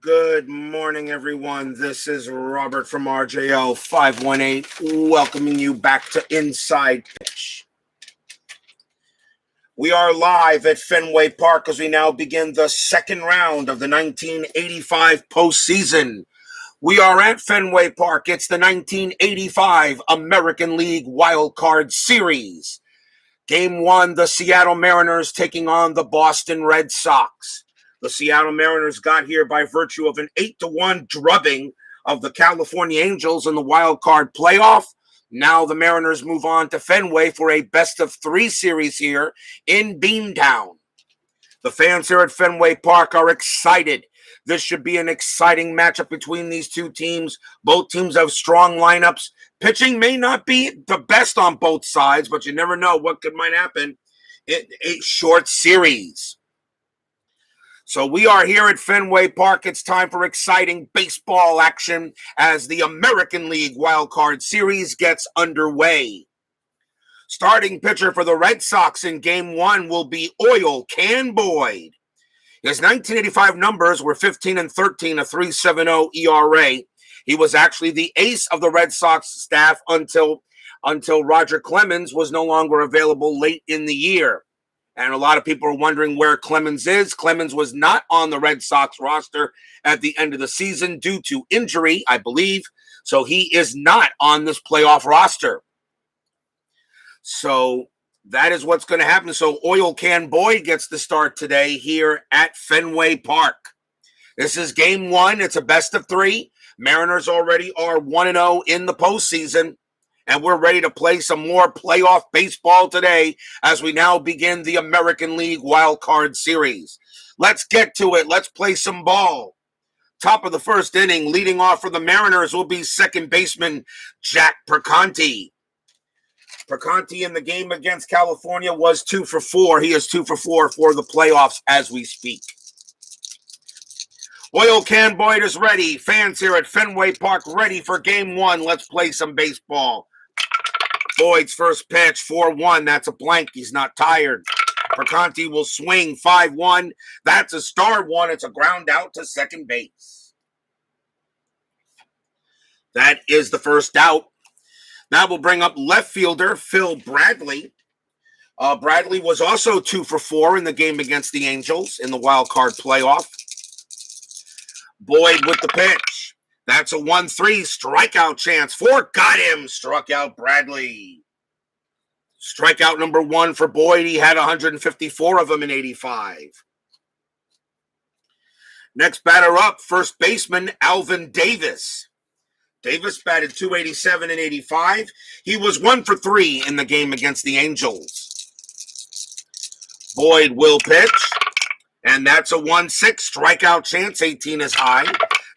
Good morning, everyone. This is Robert from RJO 518, welcoming you back to Inside Pitch. We are live at Fenway Park as we now begin the second round of the 1985 postseason. We are at Fenway Park. It's the 1985 American League Wild Card Series. Game one, the Seattle Mariners taking on the Boston Red Sox. The Seattle Mariners got here by virtue of an 8-1 drubbing of the California Angels in the wild card playoff. Now the Mariners move on to Fenway for a best-of-3 series here in Beantown. The fans here at Fenway Park are excited. This should be an exciting matchup between these two teams. Both teams have strong lineups. Pitching may not be the best on both might but you never know what might happen in a short series. So we are here at Fenway Park. It's time for exciting baseball action as the American League Wild Card Series gets underway. Starting pitcher for the Red Sox in Game 1 will be Oil Can Boyd. His 1985 numbers were 15-13, a 3.70 ERA. He was actually the ace of the Red Sox staff until Roger Clemens was no longer available late in the year. And a lot of people are wondering where Clemens is. Clemens was not on the Red Sox roster at the end of the season due to injury, I believe. So he is not on this playoff roster. So that is what's going to happen. So Oil Can Boyd gets the start today here at Fenway Park. This is Game 1. It's a best-of-3. Mariners already are 1-0 in the postseason. And we're ready to play some more playoff baseball today as we now begin the American League Wild Card Series. Let's get to it. Let's play some ball. Top of the first inning, leading off for the Mariners will be second baseman Jack Perconti. Perconti in the game against California was 2 for 4. He is 2 for 4 for the playoffs as we speak. Oil Can Boyd is ready. Fans here at Fenway Park ready for Game 1. Let's play some baseball. Boyd's first pitch, 4-1. That's a blank. He's not tired. Perconti will swing, 5-1. That's a star one. It's a ground out to second base. That is the first out. That will bring up left fielder Phil Bradley. Bradley was also 2 for 4 in the game against the Angels in the wild card playoff. Boyd with the pitch. That's a 1-3 strikeout chance. 4 got him. Struck out Bradley. Strikeout number 1 for Boyd. He had 154 of them in 85. Next batter up, first baseman Alvin Davis. Davis batted .287 in 85. He was 1 for 3 in the game against the Angels. Boyd will pitch. And that's a 1-6 strikeout chance. 18 is high.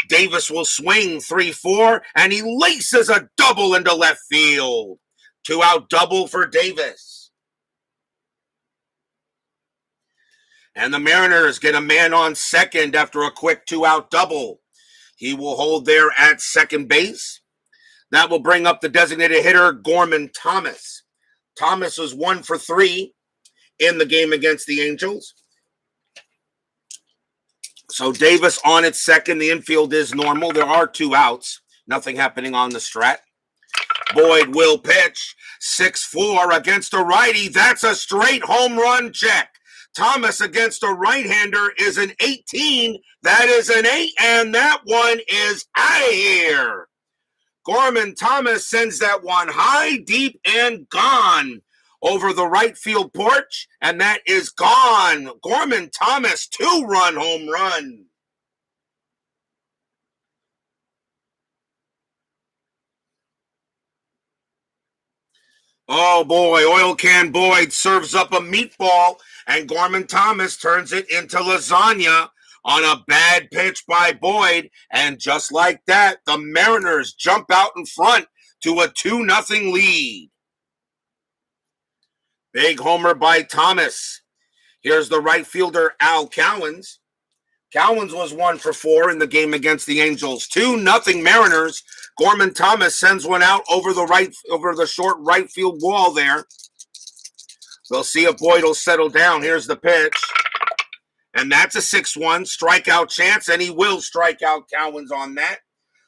Davis will swing 3-4, and he laces a double into left field. 2-out double for Davis. And the Mariners get a man on second after a quick 2-out double. He will hold there at second base. That will bring up the designated hitter, Gorman Thomas. Thomas was 1 for 3 in the game against the Angels. So Davis on at second. The infield is normal. There are 2 outs. Nothing happening on the strat. Boyd will pitch. 6-4 against a righty. That's a straight home run check. Thomas against a right-hander is an 18. That is an 8, and that one is out of here. Gorman Thomas sends that one high, deep, and gone over the right field porch, and that is gone. Gorman Thomas, 2-run home run. Oh boy, Oil Can Boyd serves up a meatball, and Gorman Thomas turns it into lasagna on a bad pitch by Boyd, and just like that, the Mariners jump out in front to a 2-0 lead. Big homer by Thomas. Here's the right fielder, Al Cowens. Cowens was 1 for 4 in the game against the Angels. 2-0 Mariners. Gorman Thomas sends one out over the short right field wall there. We'll see if Boyd will settle down. Here's the pitch. And that's a 6-1 strikeout chance, and he will strike out Cowens on that.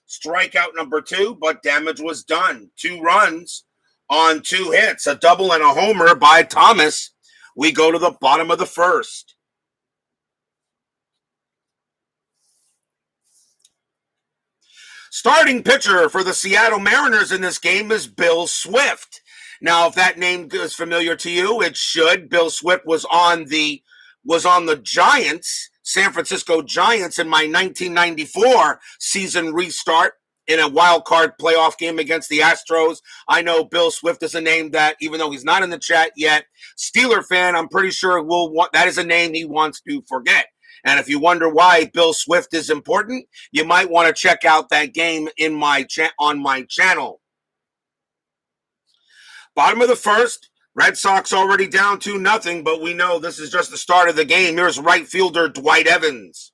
Strikeout number 2, but damage was done. 2 runs on 2 hits, a double and a homer by Thomas. We go to the bottom of the first. Starting pitcher for the Seattle Mariners in this game is Bill Swift. Now, if that name is familiar to you, it should. Bill Swift was on the Giants, San Francisco Giants, in my 1994 season restart in a wild card playoff game against the Astros. I know Bill Swift is a name that, even though he's not in the chat yet, Steeler fan, I'm pretty sure that is a name he wants to forget. And if you wonder why Bill Swift is important, you might want to check out that game on my channel. Bottom of the first, Red Sox already down 2-0, but we know this is just the start of the game. Here's right fielder Dwight Evans.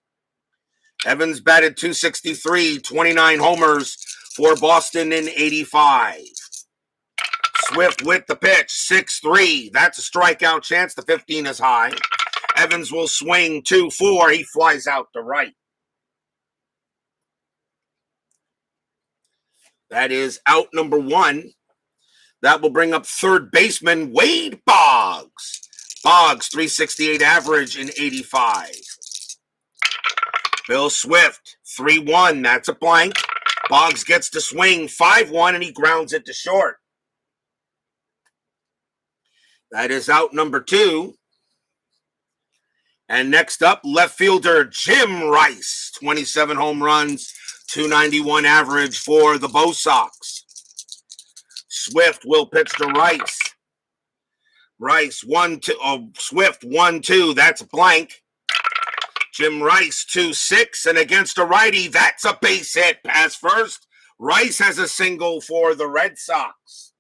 Evans batted .263, 29 homers for Boston in '85. Swift with the pitch, 6-3. That's a strikeout chance. The 15 is high. Evans will swing 2-4. He flies out to right. That is out number 1. That will bring up third baseman Wade Boggs. Boggs, .368 average in '85. Bill Swift, 3-1. That's a blank. Boggs gets to swing 5-1, and he grounds it to short. That is out number 2. And next up, left fielder Jim Rice, 27 home runs, .291 average for the BOS Sox. Swift will pitch to Rice. Rice 1-2. Swift 1-2. That's a blank. Jim Rice 2-6, and against a righty, that's a base hit. Pass first. Rice has a single for the Red Sox.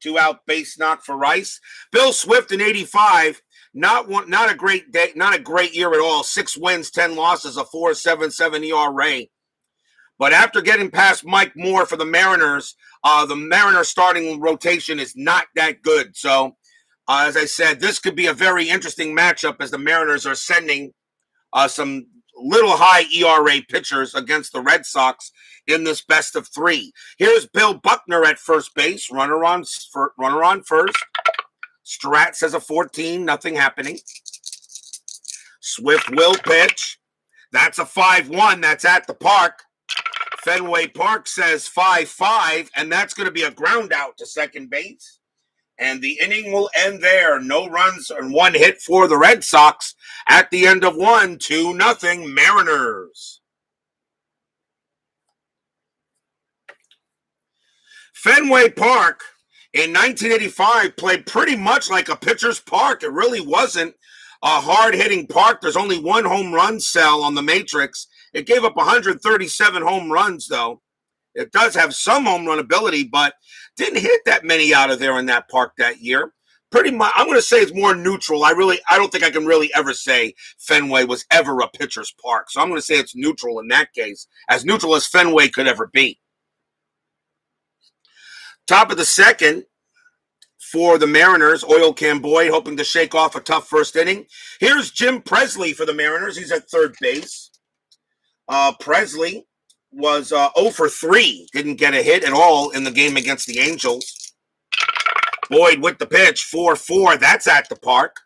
2-out base knock for Rice. Bill Swift in '85. Not a great day, not a great year at all. 6 wins, 10 losses, a 4.77 ERA. But after getting past Mike Moore for the Mariners starting rotation is not that good. So, as I said, this could be a very interesting matchup as the Mariners are sending some little high ERA pitchers against the Red Sox in this best of 3. Here's Bill Buckner at first base, runner on first. Stratz has a 14, nothing happening. Swift will pitch. That's a 5-1. That's at the park. Fenway Park says 5-5, and that's going to be a ground out to second base. And the inning will end there. No runs and 1 hit for the Red Sox at the end of 1, 2-0 Mariners. Fenway Park in 1985 played pretty much like a pitcher's park. It really wasn't a hard-hitting park. There's only 1 home run cell on the matrix. It gave up 137 home runs, though. It does have some home run ability, but didn't hit that many out of there in that park that year. Pretty much, I'm going to say it's more neutral. I don't think I can really ever say Fenway was ever a pitcher's park. So I'm going to say it's neutral in that case, as neutral as Fenway could ever be. Top of the second for the Mariners, Oil Can Boyd hoping to shake off a tough first inning. Here's Jim Presley for the Mariners. He's at third base. Presley was 0 for 3. Didn't get a hit at all in the game against the Angels. Boyd with the pitch, 4-4. That's at the park.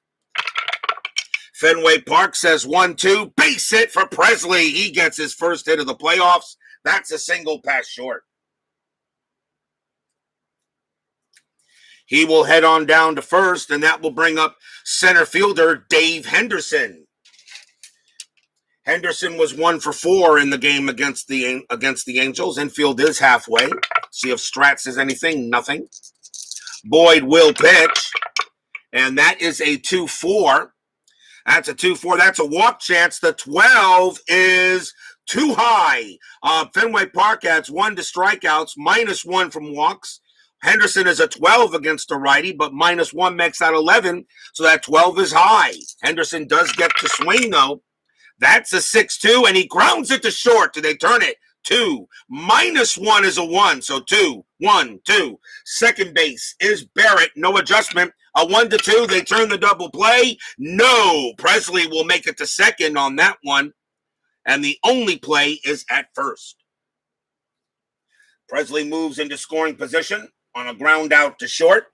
Fenway Park says 1-2. Base hit for Presley. He gets his first hit of the playoffs. That's a single pass short. He will head on down to first, and that will bring up center fielder Dave Henderson. Henderson was 1 for 4 in the game against the Angels. Infield is halfway. See if Stratz says anything. Nothing. Boyd will pitch, and that is a 2-4. That's a 2-4. That's a walk chance. The 12 is too high. Fenway Park adds 1 to strikeouts, -1 from walks. Henderson is a 12 against a righty, but -1 makes that 11, so that 12 is high. Henderson does get to swing, though. That's a 6-2, and he grounds it to short. Do they turn it 2. -1 is a 1. So 2, 1, 2. Second base is Barrett. No adjustment. A 1-2. They turn the double play. No. Presley will make it to second on that one. And the only play is at first. Presley moves into scoring position on a ground out to short.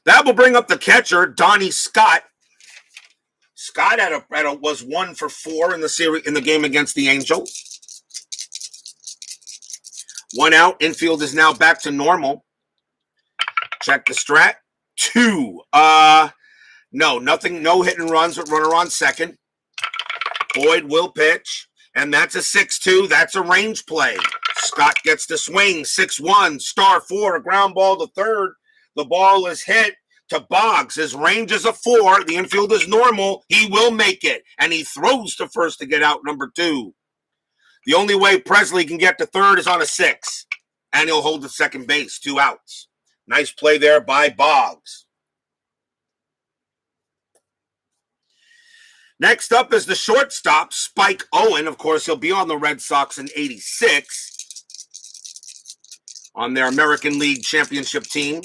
That will bring up the catcher, Donnie Scott. Scott was 1 for 4 in the series in the game against the Angels. 1 out. Infield is now back to normal. Check the strat. 2. No, nothing. No hit and runs with runner on second. Boyd will pitch. And that's a 6-2. That's a range play. Scott gets the swing. 6-1. Star 4. A ground ball to third. The ball is hit to Boggs. His range is a 4. The infield is normal. He will make it. And he throws to first to get out number 2. The only way Presley can get to third is on a 6. And he'll hold the second base. 2 outs. Nice play there by Boggs. Next up is the shortstop, Spike Owen. Of course, he'll be on the Red Sox in '86 on their American League Championship team.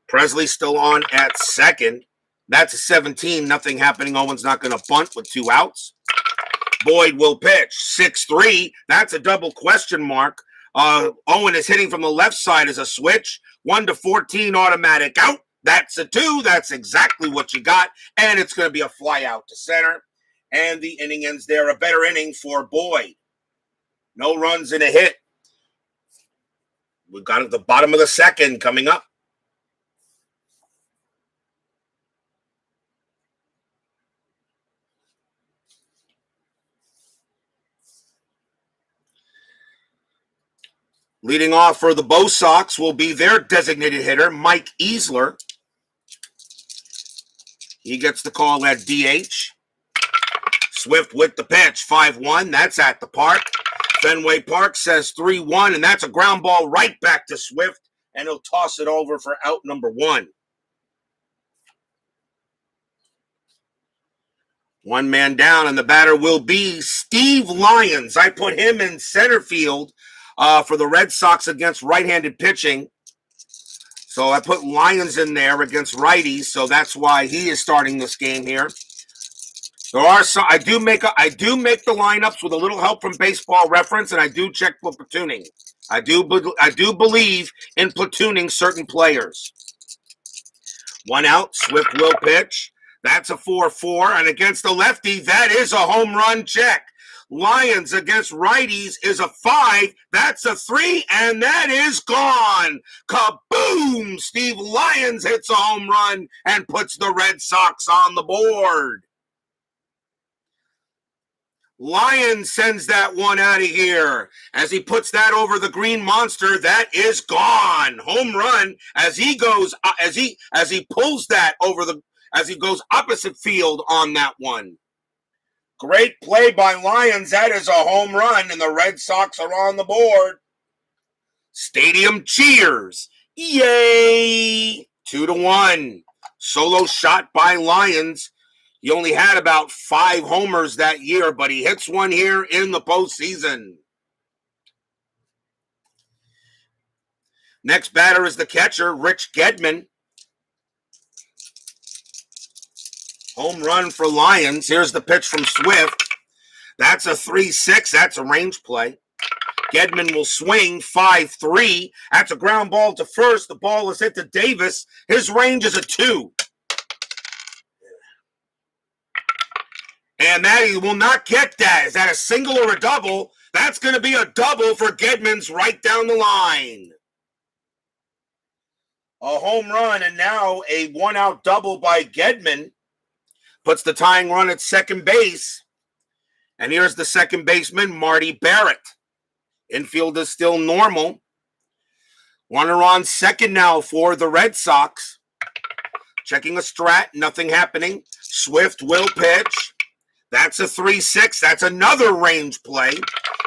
Presley still on at second. That's a 17. Nothing happening. Owen's not going to bunt with 2 outs. Boyd will pitch. 6-3. That's a double question mark. Owen is hitting from the left side as a switch. 1-14 automatic out. That's a 2. That's exactly what you got. And it's going to be a fly out to center. And the inning ends there. A better inning for Boyd. No runs and a hit. We've got at the bottom of the second coming up. Leading off for the BOS Sox will be their designated hitter, Mike Easler. He gets the call at DH. Swift with the pitch, 5-1. That's at the park. Fenway Park says 3-1, and that's a ground ball right back to Swift, and he'll toss it over for out number 1. 1 man down, and the batter will be Steve Lyons. I put him in center field for the Red Sox against right-handed pitching. So I put Lyons in there against righties, so that's why he is starting this game here. There are some. I do make the lineups with a little help from Baseball Reference, and I do check for platooning. I do believe in platooning certain players. 1 out. Swift will pitch. That's a 4-4, and against the lefty, that is a home run check. Lyons against righties is a 5. That's a 3, and that is gone. Kaboom! Steve Lyons hits a home run and puts the Red Sox on the board. Lyons sends that one out of here. As he puts that over the green monster, that is gone. Home run as he goes as he pulls that over as he goes opposite field on that one. Great play by Lyons. That is a home run, and the Red Sox are on the board. Stadium cheers. Yay! 2-1. Solo shot by Lyons. He only had about 5 homers that year, but he hits one here in the postseason. Next batter is the catcher, Rich Gedman. Home run for Lyons. Here's the pitch from Swift. That's a 3-6. That's a range play. Gedman will swing 5-3. That's a ground ball to first. The ball is hit to Davis. His range is a 2. And that he will not get that. Is that a single or a double? That's going to be a double for Gedman's right down the line. A home run and now a 1-out double by Gedman. Puts the tying run at second base. And here's the second baseman, Marty Barrett. Infield is still normal. Runner on second now for the Red Sox. Checking a strat, nothing happening. Swift will pitch. That's a 3-6. That's another range play.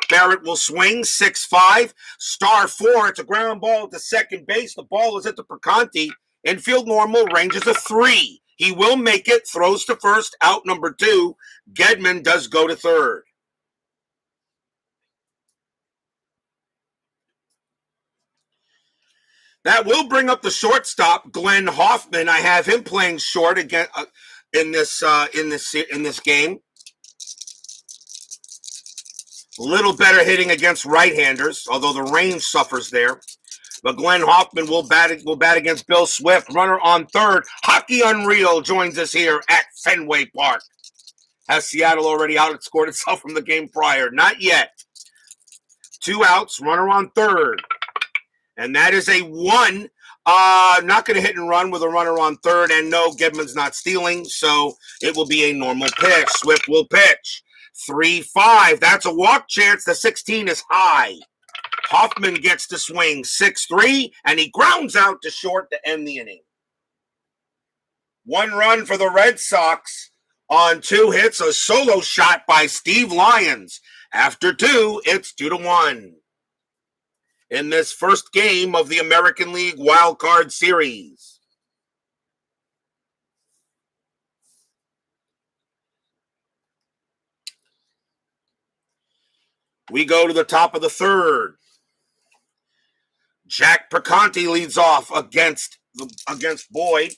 Barrett will swing 6-5. Star 4. It's a ground ball to second base. The ball is at the Perconti. Infield normal. Range is a 3. He will make it. Throws to first. Out number 2. Gedman does go to third. That will bring up the shortstop, Glenn Hoffman. I have him playing short again in this game. A little better hitting against right-handers, although the range suffers there. But Glenn Hoffman will bat against Bill Swift. Runner on third. Hockey Unreal joins us here at Fenway Park. Has Seattle already outscored itself from the game prior? Not yet. 2 outs, runner on third. And that is a 1. Not going to hit and run with a runner on third. And no, Gedman's not stealing, so it will be a normal pitch. Swift will pitch. 3-5. That's a walk chance. The 16 is high. Hoffman gets to swing 6-3, and he grounds out to short to end the inning. 1 run for the Red Sox on 2 hits, a solo shot by Steve Lyons. After 2, it's 2-1 in this first game of the American League Wild Card Series. We go to the top of the third. Jack Perconti leads off against Boyd.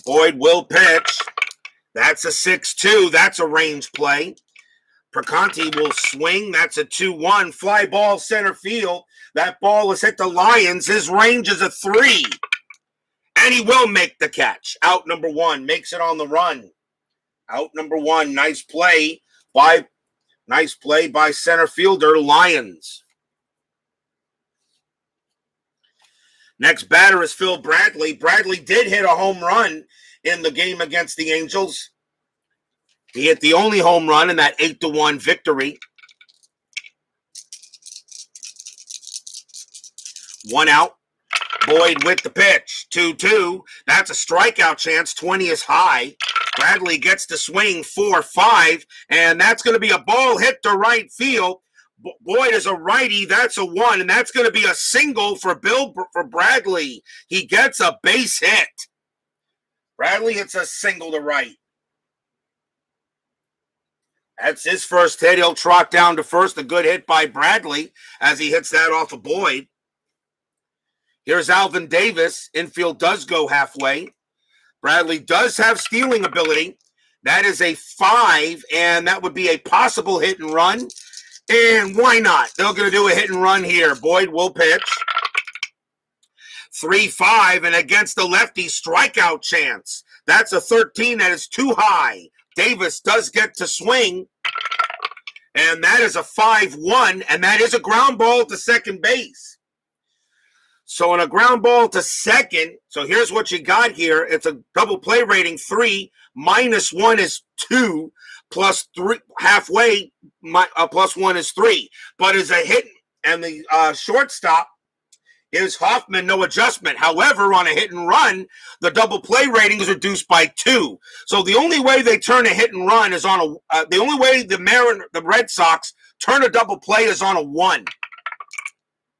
Boyd will pitch. That's a 6-2. That's a range play. Perconti will swing. That's a 2-1. Fly ball center field. That ball is hit the Lions. His range is a 3. And he will make the catch. Out number 1. Makes it on the run. Out number 1. Nice play by center fielder Lyons. Next batter is Phil Bradley. Bradley did hit a home run in the game against the Angels. He hit the only home run in that 8-1 victory. 1 out. Boyd with the pitch. 2-2. That's a strikeout chance. 20 is high. Bradley gets to swing 4-5, and that's going to be a ball hit to right field. Boyd is a righty. That's a 1, and that's going to be a single for Bradley. He gets a base hit. Bradley hits a single to right. That's his first hit. He'll trot down to first. A good hit by Bradley as he hits that off of Boyd. Here's Alvin Davis. Infield does go halfway. Bradley does have stealing ability. That is a 5, and that would be a possible hit and run. And why not? They're going to do a hit and run here. Boyd will pitch. 3-5, and against the lefty, strikeout chance. That's a 13. That is too high. Davis does get to swing. And that is a 5-1, and that is a ground ball to second base. So on a ground ball to second, so here's what you got here. It's a double play rating 3, -1 is 2, plus 3 halfway, plus 1 is 3. But as a hit, and the shortstop is Hoffman, no adjustment. However, on a hit and run, the double play rating is reduced by 2. So the only way they turn a hit and run is on the only way the Red Sox turn a double play is on a 1.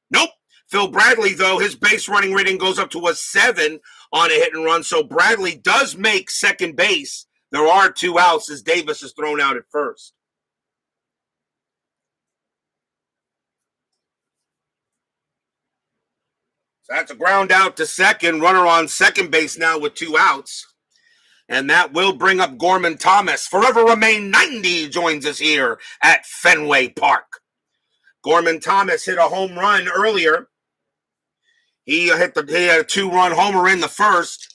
Nope. Phil Bradley, though, his base running rating goes up to a 7 on a hit and run. So Bradley does make second base. There are 2 outs as Davis is thrown out at first. So that's a ground out to second. Runner on second base now with 2 outs. And that will bring up Gorman Thomas. Forever Remain 90 joins us here at Fenway Park. Gorman Thomas hit a home run earlier. He had a 2-run homer in the first.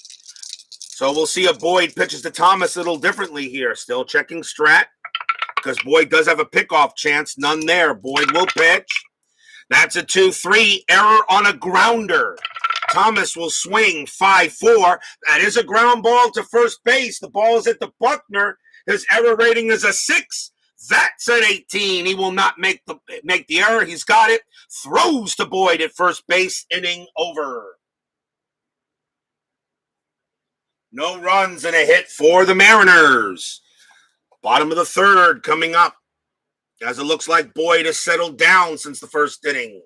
So we'll see if Boyd pitches to Thomas a little differently here. Still checking strat because Boyd does have a pickoff chance. None there. Boyd will pitch. That's a 2-3. Error on a grounder. Thomas will swing 5-4. That is a ground ball to first base. The ball is at the Buckner. His error rating is a 6. That's an 18. He will not make the error. He's got it. Throws to Boyd at first base. Inning over. No runs and a hit for the Mariners. Bottom of the third coming up, as it looks like Boyd has settled down since the first inning.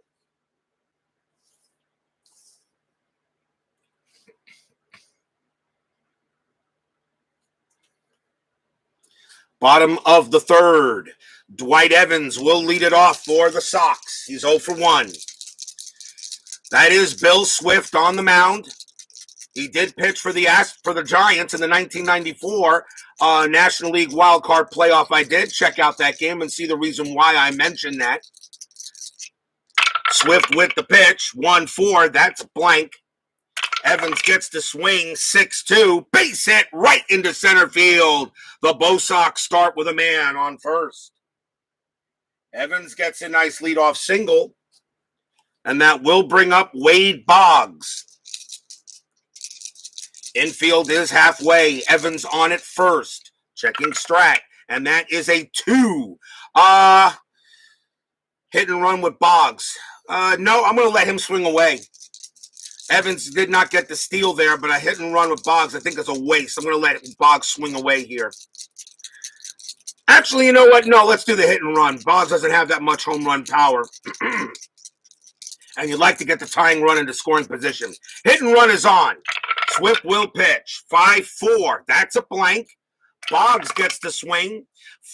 Bottom of the third. Dwight Evans will lead it off for the Sox. He's 0 for 1. That is Bill Swift on the mound. He did pitch for the Giants in the 1994 National League Wild Card Playoff. I did check out that game and see the reason why I mentioned that. Swift with the pitch, 1-4. That's blank. Evans gets the swing, 6-2. Base hit right into center field. The Bo Sox start with a man on first. Evans gets a nice leadoff single, and that will bring up Wade Boggs. Infield is halfway. Evans on it first. Checking Strat, and that is a 2. Hit and run with Boggs. No, I'm going to let him swing away. Evans did not get the steal there, but a hit and run with Boggs, I think, is a waste. I'm going to let Boggs swing away here. Actually, you know what? No, let's do the hit and run. Boggs doesn't have that much home run power. And you'd like to get the tying run into scoring position. Hit and run is on. Swift will pitch. 5-4. That's a blank. Boggs gets the swing.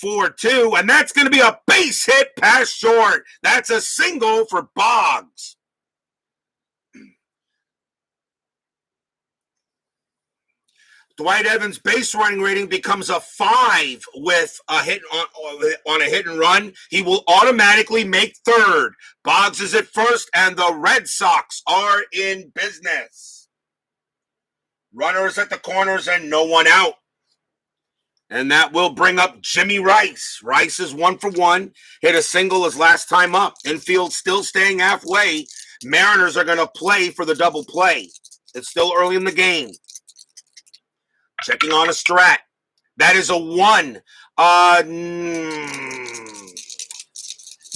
4-2. And that's going to be a base hit past short. That's a single for Boggs. Dwight Evans' base running rating becomes a 5 with a hit on a hit and run. He will automatically make third. Boggs is at first, and the Red Sox are in business. Runners at the corners and no one out. And that will bring up Jimmy Rice. Rice is 1 for 1. Hit a single his last time up. Infield still staying halfway. Mariners are going to play for the double play. It's still early in the game. Checking on a Strat. That is a 1.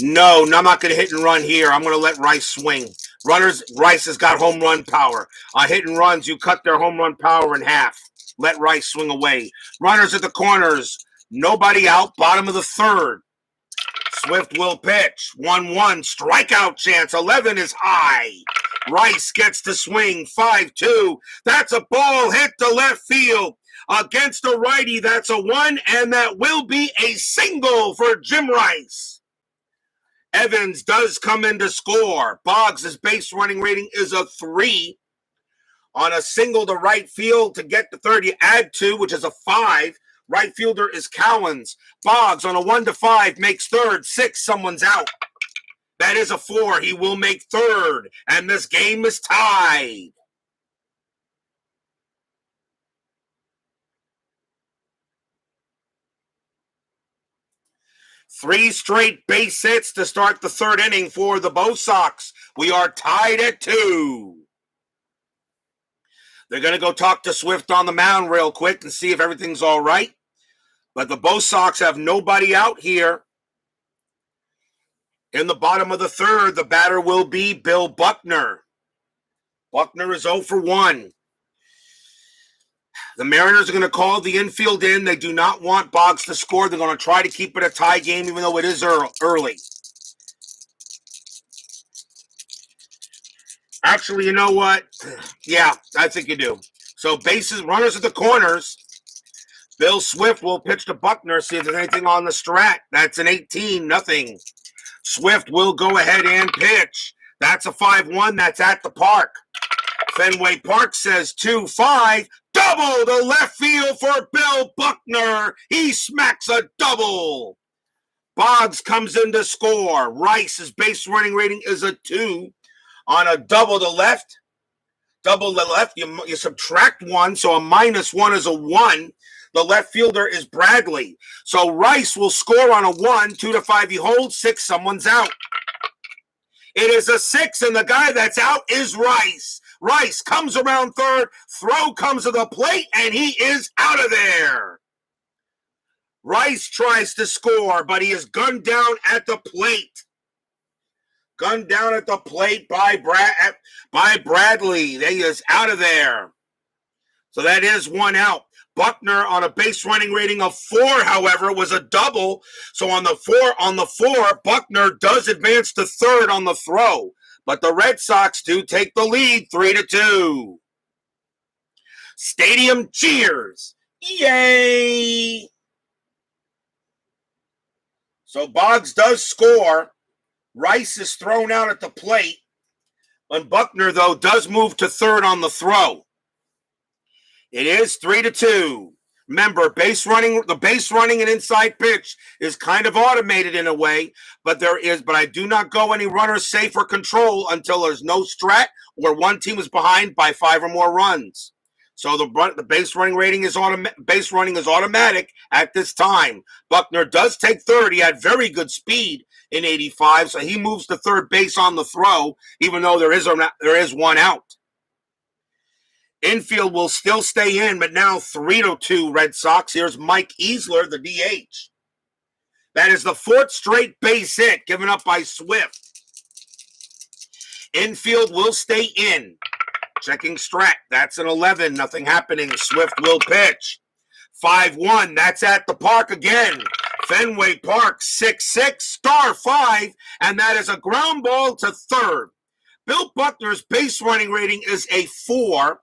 No, I'm not going to hit and run here. I'm going to let Rice swing. Rice has got home run power. Hit and runs, you cut their home run power in half. Let Rice swing away. Runners at the corners. Nobody out. Bottom of the third. Swift will pitch. 1-1. Strikeout chance. 11 is high. Rice gets to swing. 5-2. That's a ball hit to left field. Against a righty. That's a 1. And that will be a single for Jim Rice. Evans does come in to score. Boggs' base running rating is a 3. On a single to right field to get to third, you add 2, which is a 5. Right fielder is Cowens. Boggs on a 1-5 makes third. 6, someone's out. That is a 4. He will make third. And this game is tied. Three straight base hits to start the third inning for the Bo Sox. We are tied at 2. They're going to go talk to Swift on the mound real quick and see if everything's all right. But the Bo Sox have nobody out here. In the bottom of the third, the batter will be Bill Buckner. Buckner is 0 for 1. The Mariners are going to call the infield in. They do not want Boggs to score. They're going to try to keep it a tie game, even though it is early. Actually, you know what? Yeah, I think you do. So bases, runners at the corners. Bill Swift will pitch to Buckner, see if there's anything on the Strat. That's an 18, nothing. Swift will go ahead and pitch. That's a 5-1. That's at the park. Fenway Park says 2-5. Double to left field for Bill Buckner. He smacks a double. Boggs comes in to score. Rice's base running rating is a 2. On a double to left, you subtract 1, so a -1 is a 1. The left fielder is Bradley. So Rice will score on a 1, 2-5 he holds, 6, someone's out. It is a 6, and the guy that's out is Rice. Rice comes around third, throw comes to the plate, and he is out of there. Rice tries to score, but he is gunned down at the plate. Gunned down at the plate by Bradley. He is out of there. So that is 1 out. Buckner on a base running rating of 4, however, was a double. So on the 4, Buckner does advance to third on the throw. But the Red Sox do take the lead 3-2. Stadium cheers. Yay! So Boggs does score. Rice is thrown out at the plate. And Buckner, though, does move to third on the throw. It is 3-2. Remember, the base running and inside pitch is kind of automated in a way, but I do not go any runners safe or control until there's no strat or one team is behind by 5 or more runs. So the base running is automatic at this time. Buckner does take third. He had very good speed in 85, so he moves to third base on the throw, even though there is one out. Infield will still stay in, but now 3-2 Red Sox. Here's Mike Easler, the DH. That is the fourth straight base hit given up by Swift. Infield will stay in. Checking strat. That's an 11. Nothing happening. Swift will pitch. 5-1. That's at the park again. Fenway Park, 6-6, star 5, and that is a ground ball to third. Bill Buckner's base running rating is a 4.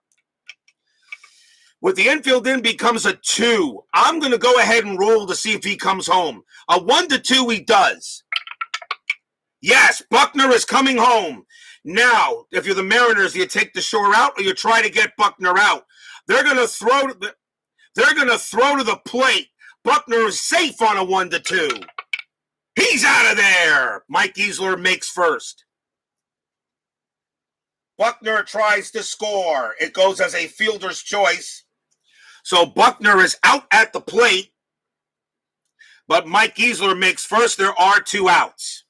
With the infield in, becomes a 2. I'm going to go ahead and roll to see if he comes home. A 1-2 he does. Yes, Buckner is coming home. Now, if you're the Mariners, you take the shore out or you try to get Buckner out. They're going to throw to the plate. Buckner is safe on a 1-2. He's out of there. Mike Easler makes first. Buckner tries to score. It goes as a fielder's choice. So Buckner is out at the plate, but Mike Easler makes first. There are 2 outs.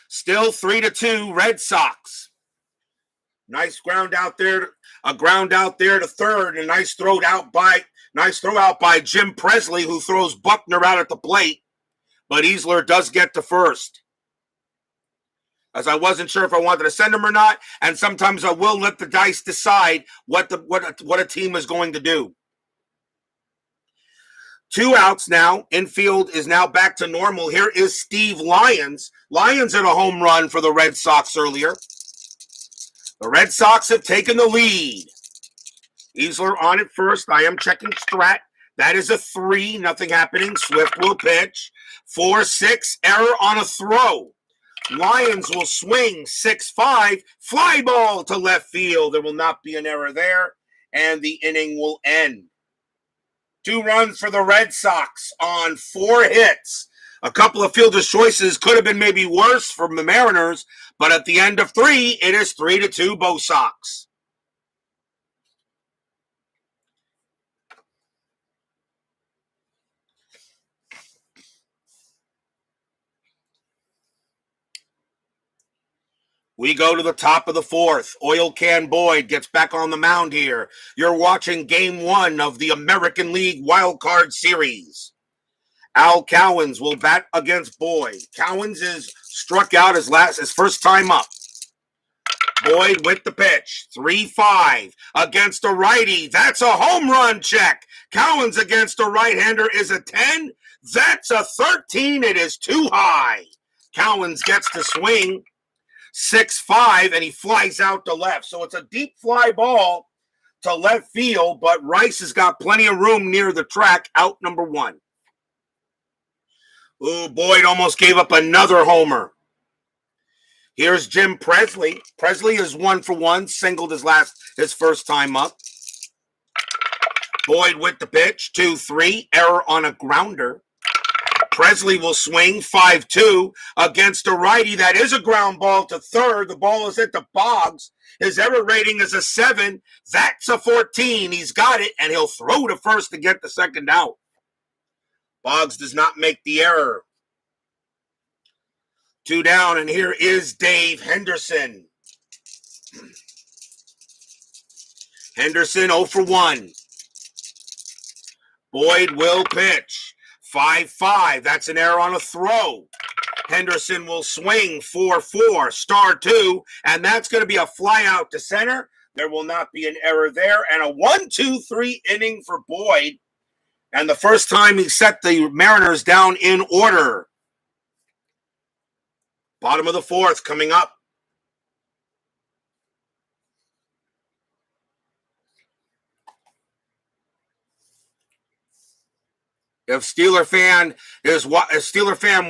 Still 3-2 Red Sox. Nice ground out there. A ground out there to third. A nice throw out by Jim Presley, who throws Buckner out at the plate. But Easler does get to first. As I wasn't sure if I wanted to send him or not, and sometimes I will let the dice decide what a team is going to do. 2 outs now. Infield is now back to normal. Here is Steve Lyons. Lyons hit a home run for the Red Sox earlier. The Red Sox have taken the lead. Easler on it first. I am checking strat. That is a 3. Nothing happening. Swift will pitch. 4-6. Error on a throw. Lyons will swing. 6-5. Fly ball to left field. There will not be an error there. And the inning will end. 2 runs for the Red Sox on 4 hits. A couple of fielder's choices could have been maybe worse from the Mariners, but at the end of 3, it is 3-2 Bo Sox. We go to the top of the 4th. Oil Can Boyd gets back on the mound here. You're watching Game 1 of the American League Wild Card Series. Al Cowens will bat against Boyd. Cowens is struck out his first time up. Boyd with the pitch. 3-5 against a righty. That's a home run check. Cowens against a right-hander is a 10. That's a 13. It is too high. Cowens gets to swing. 6-5, and he flies out to left. So it's a deep fly ball to left field, but Rice has got plenty of room near the track, out number 1. Ooh, Boyd almost gave up another homer. Here's Jim Presley. Presley is 1 for 1, singled his first time up. Boyd with the pitch, 2-3, error on a grounder. Presley will swing 5-2 against a righty. That is a ground ball to third. The ball is at the Boggs. His error rating is a 7. That's a 14. He's got it, and he'll throw to first to get the second out. Boggs does not make the error. 2 down, and here is Dave Henderson. Henderson 0 for 1. Boyd will pitch. 5-5. That's an error on a throw. Henderson will swing 4-4, star 2, and that's going to be a fly out to center. There will not be an error there, and a 1-2-3 inning for Boyd. And the first time he set the Mariners down in order. Bottom of the 4th coming up. If Steeler fan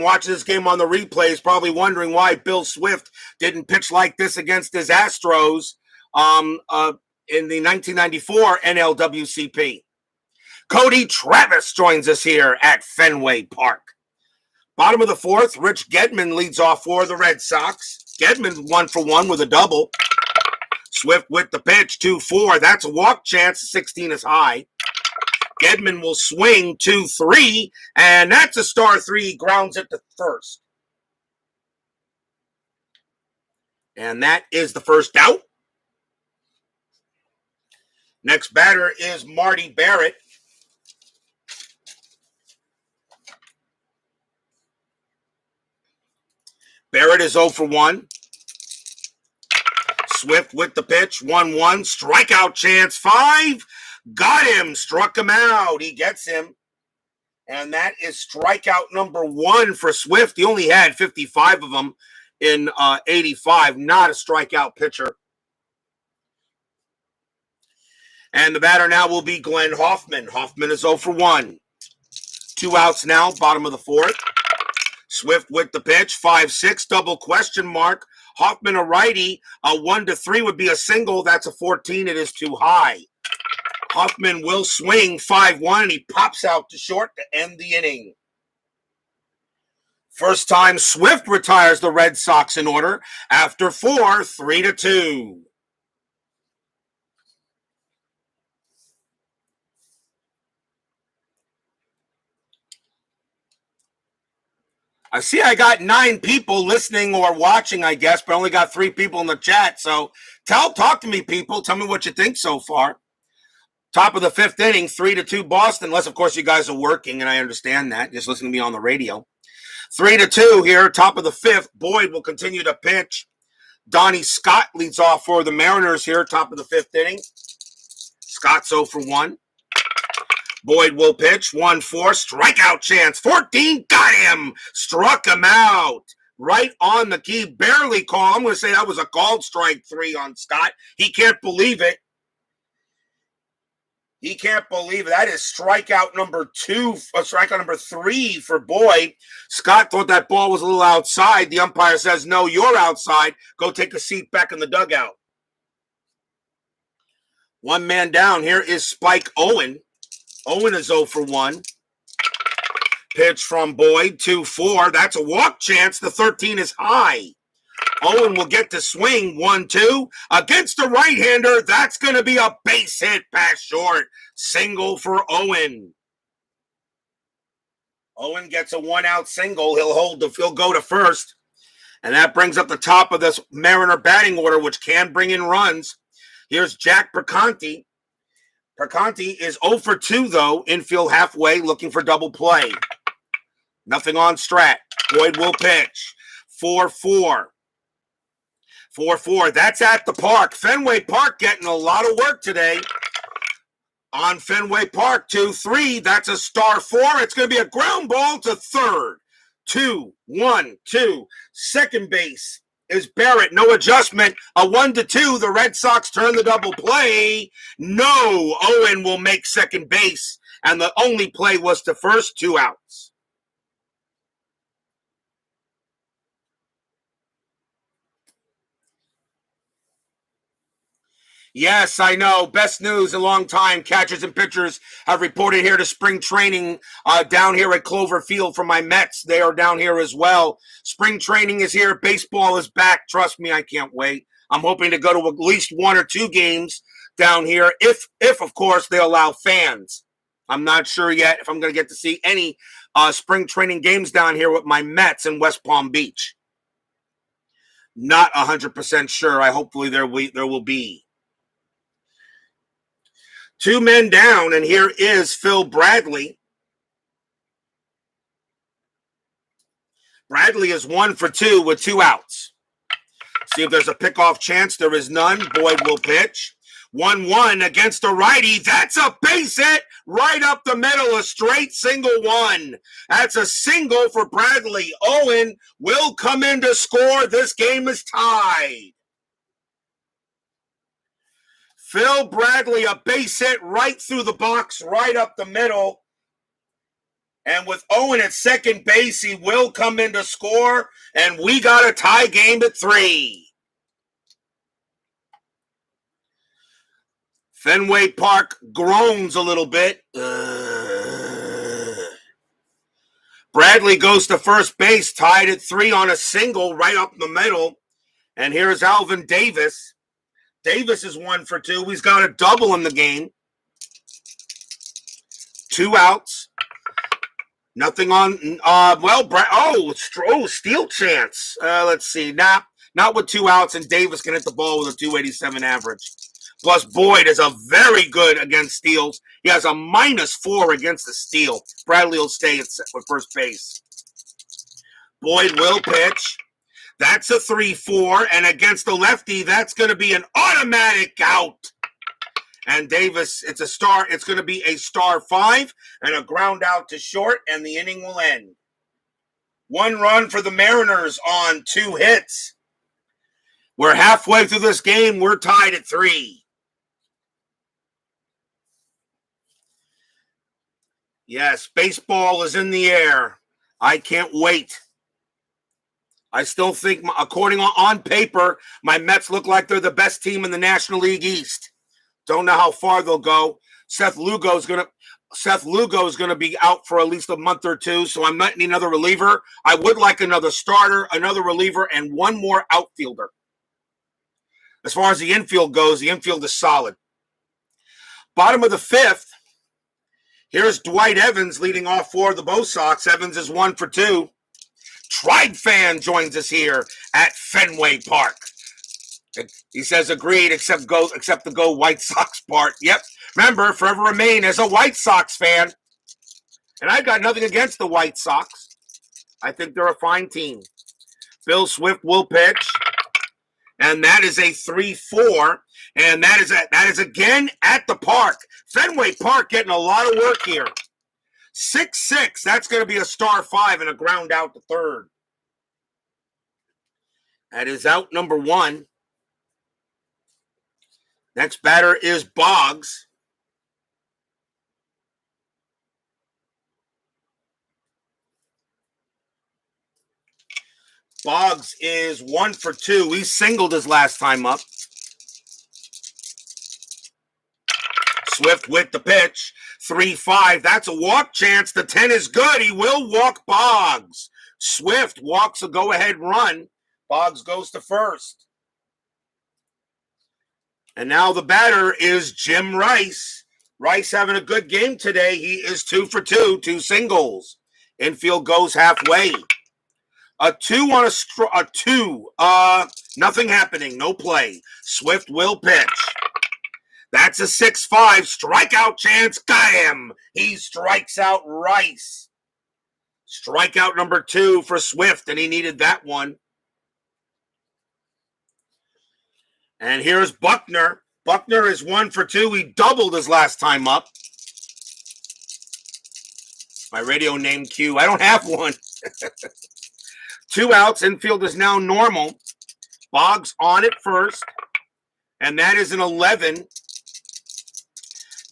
watches this game on the replay is probably wondering why Bill Swift didn't pitch like this against his Astros in the 1994 NLWCP. Cody Travis joins us here at Fenway Park. Bottom of the fourth, Rich Gedman leads off for the Red Sox. Gedman 1 for 1 with a double. Swift with the pitch, 2-4. That's a walk chance. 16 is high. Gedman will swing 2-3, and that's a star 3. He grounds it to first. And that is the first out. Next batter is Marty Barrett. Barrett is 0 for 1. Swift with the pitch, 1-1. Strikeout chance, 5. Got him, struck him out. He gets him. And that is strikeout number 1 for Swift. He only had 55 of them in 85. Not a strikeout pitcher. And the batter now will be Glenn Hoffman. Hoffman is 0 for 1. 2 outs now, bottom of the fourth. Swift with the pitch, 5-6, double question mark. Hoffman a righty, a 1-3 would be a single. That's a 14. It is too high. Hoffman will swing 5-1, and he pops out to short to end the inning. First time Swift retires the Red Sox in order after 4, 3-2. I see I got 9 people listening or watching, I guess, but only got 3 people in the chat. So talk to me, people. Tell me what you think so far. Top of the 5th inning, 3-2 Boston, unless, of course, you guys are working, and I understand that. Just listening to me on the radio. 3-2 here, top of the 5th. Boyd will continue to pitch. Donnie Scott leads off for the Mariners here, top of the 5th inning. Scott's 0 for 1. Boyd will pitch, 1-4, strikeout chance, 14, got him, struck him out, right on the key, barely called. I'm going to say that was a called strike 3 on Scott. He can't believe it. He can't believe it. That is strikeout number 3 for Boyd. Scott thought that ball was a little outside. The umpire says, no, you're outside. Go take a seat back in the dugout. 1 man down. Here is Spike Owen. Owen is 0 for 1. Pitch from Boyd, 2-4. That's a walk chance. The 13 is high. Owen will get to swing, 1-2. Against the right-hander, that's going to be a base hit past short. Single for Owen. Owen gets a 1-out single. He'll go to first. And that brings up the top of this Mariner batting order, which can bring in runs. Here's Jack Perconti. Perconti is 0 for 2, though, infield halfway, looking for double play. Nothing on Strat. Boyd will pitch. 4-4. 4-4. That's at the park. Fenway Park getting a lot of work today. On Fenway Park, 2-3. That's a star 4. It's going to be a ground ball to third. 2-1-2. Second base is Barrett. No adjustment. A 1-2. The Red Sox turn the double play. No. Owen will make second base. And the only play was to first, 2 outs. Yes, I know. Best news in a long time. Catchers and pitchers have reported here to spring training down here at Clover Field for my Mets. They are down here as well. Spring training is here. Baseball is back. Trust me, I can't wait. I'm hoping to go to at least 1 or 2 games down here, if of course, they allow fans. I'm not sure yet if I'm going to get to see any spring training games down here with my Mets in West Palm Beach. Not 100% sure. Hopefully there will be. 2 men down, and here is Phil Bradley. Bradley is 1 for 2 with 2 outs. See if there's a pickoff chance. There is none. Boyd will pitch. 1-1 against a righty. That's a base hit right up the middle. A straight single 1. That's a single for Bradley. Owen will come in to score. This game is tied. Phil Bradley, a base hit right through the box, right up the middle. And with Owen at second base, he will come in to score, and we got a tie game at 3. Fenway Park groans a little bit. Bradley goes to first base, tied at 3 on a single right up the middle. And here's Alvin Davis. Davis is 1 for 2. He's got a double in the game. 2 outs. Nothing on. Steal chance. Let's see. Not with 2 outs, and Davis can hit the ball with a 287 average. Plus, Boyd is a very good against steals. He has a -4 against the steal. Bradley will stay at first base. Boyd will pitch. That's a 3-4, and against the lefty, that's going to be an automatic out. And Davis, it's going to be a star 5 and a ground out to short, and the inning will end. 1 run for the Mariners on 2 hits. We're halfway through this game. We're tied at 3. Yes, baseball is in the air. I can't wait. I still think, according on paper, my Mets look like they're the best team in the National League East. Don't know how far they'll go. Seth Lugo is going to be out for at least a month or 2, so I might need another reliever. I would like another starter, another reliever, and 1 more outfielder. As far as the infield goes, the infield is solid. Bottom of the 5th, here's Dwight Evans leading off for the Bo Sox. Evans is 1 for 2. Tribe fan joins us here at Fenway Park. He says agreed, except the go White Sox part. Yep. Remember, forever remain as a White Sox fan. And I've got nothing against the White Sox. I think they're a fine team. Bill Swift will pitch. And that is a 3-4. And that is again at the park. Fenway Park getting a lot of work here. 6-6. That's going to be a star 5 and a ground out to third. That is out number 1. Next batter is Boggs. Boggs is 1 for 2. He singled his last time up. Swift with the pitch. 3-5. That's a walk chance. The 10 is good. He will walk Boggs. Swift walks a go-ahead run. Boggs goes to first. And now the batter is Jim Rice. Rice having a good game today. He is 2 for 2, 2 singles. Infield goes halfway. A 2 on a 2. Nothing happening. No play. Swift will pitch. That's a 6-5 strikeout chance. Got him. He strikes out Rice. Strikeout number 2 for Swift, and he needed that one. And here's Buckner. Buckner is 1 for 2. He doubled his last time up. My radio name cue. I don't have one. 2 outs. Infield is now normal. Boggs on at first. And that is an 11.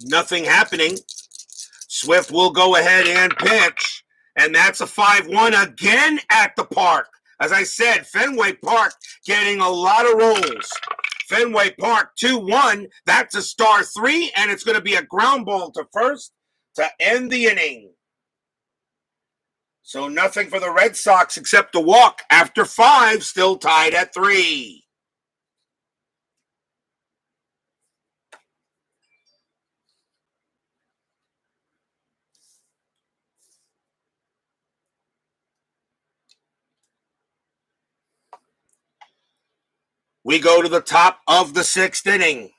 Nothing happening. Swift will go ahead and pitch. And that's a 5-1 again at the park. As I said, Fenway Park getting a lot of rolls. Fenway Park 2-1. That's a star 3, and it's going to be a ground ball to first to end the inning. So nothing for the Red Sox except a walk after 5, still tied at 3. We go to the top of the 6th inning.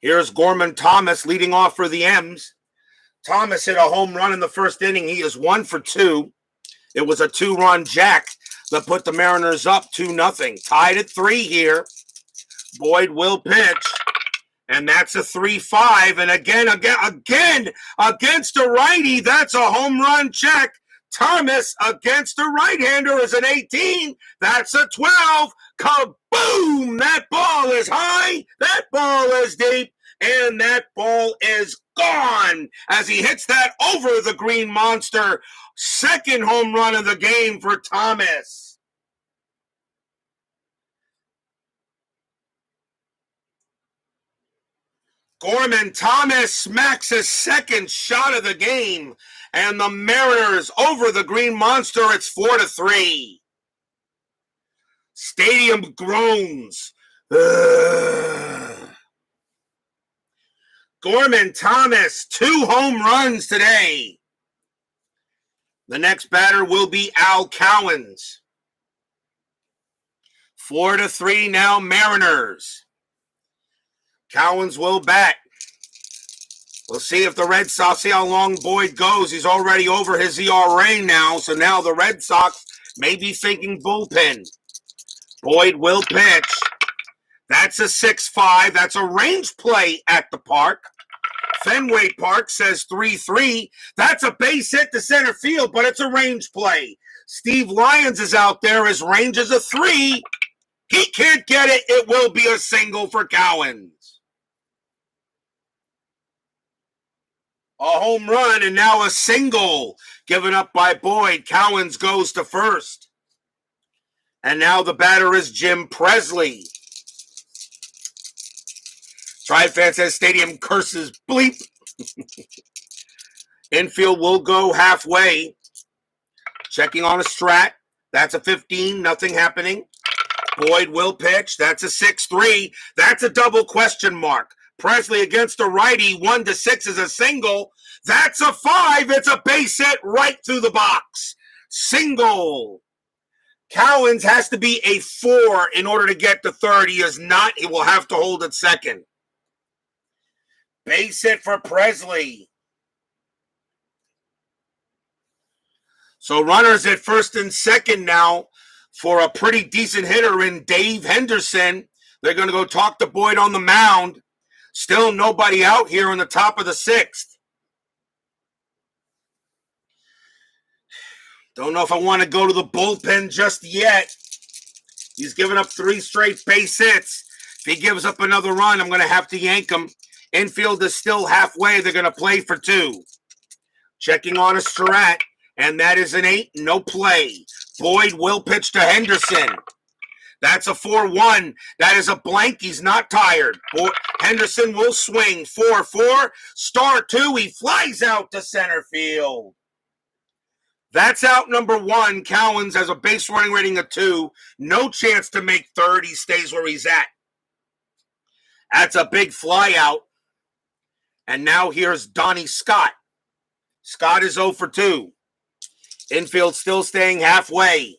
Here's Gorman Thomas leading off for the M's. Thomas hit a home run in the first inning. He is 1 for 2. It was a 2-run jack that put the Mariners up 2-0. Tied at 3 here. Boyd will pitch. And that's a 3-5. And again, against a righty, that's a home run check. Thomas against a right-hander is an 18. That's a 12. Kaboom! That ball is high. That ball is deep. And that ball is gone as he hits that over the green monster. Second home run of the game for Thomas. Gorman Thomas smacks his second shot of the game. And the Mariners over the green monster. It's 4-3. Stadium groans. Gorman Thomas, 2 home runs today. The next batter will be Al Cowens. 4-3 now, Mariners. Cowens will bat. We'll see if the Red Sox, see how long Boyd goes. He's already over his ERA now, so now the Red Sox may be thinking bullpen. Boyd will pitch. That's a 6-5. That's a range play at the park. Fenway Park says 3-3. That's a base hit to center field, but it's a range play. Steve Lyons is out there. His range is a 3. He can't get it. It will be a single for Cowens. A home run and now a single given up by Boyd. Cowens goes to first. And now the batter is Jim Presley. Tri-Fan says stadium curses bleep. Infield will go halfway. Checking on a strat. That's a 15. Nothing happening. Boyd will pitch. That's a 6-3. That's a double question mark. Presley against a righty. 1-6 is a single. That's a 5. It's a base hit right through the box. Single. Cowens has to be a 4 in order to get to third. He is not. He will have to hold at second. Base hit for Presley. So runners at first and second now for a pretty decent hitter in Dave Henderson. They're going to go talk to Boyd on the mound. Still nobody out here in the top of the 6th. Don't know if I want to go to the bullpen just yet. He's given up 3 straight base hits. If he gives up another run, I'm going to have to yank him. Infield is still halfway. They're going to play for 2. Checking on a strat, and that is an 8. No play. Boyd will pitch to Henderson. That's a 4-1. That is a blank. He's not tired. Henderson will swing. 4-4. Star 2. He flies out to center field. That's out number 1. Cowens has a base running rating of 2. No chance to make third. He stays where he's at. That's a big fly out. And now here's Donnie Scott. Scott is 0 for 2. Infield still staying halfway.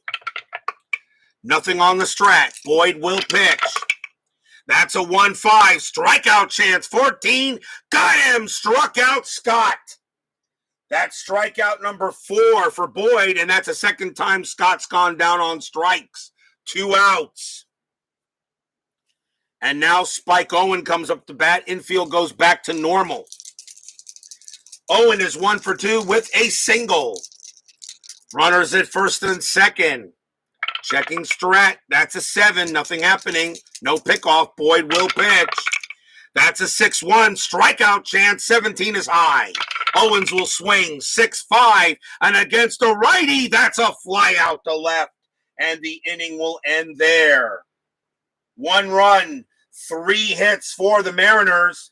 Nothing on the strat. Boyd will pitch. That's a 1-5. Strikeout chance. 14. Got him. Struck out Scott. That's strikeout number 4 for Boyd, and that's the second time Scott's gone down on strikes. 2 outs. And now Spike Owen comes up to bat. Infield goes back to normal. Owen is 1 for 2 with a single. Runners at first and second. Checking strat. That's a 7. Nothing happening. No pickoff. Boyd will pitch. That's a 6-1. Strikeout chance. 17 is high. Owens will swing. 6-5. And against a righty, that's a fly out to left. And the inning will end there. 1 run. 3 hits for the Mariners.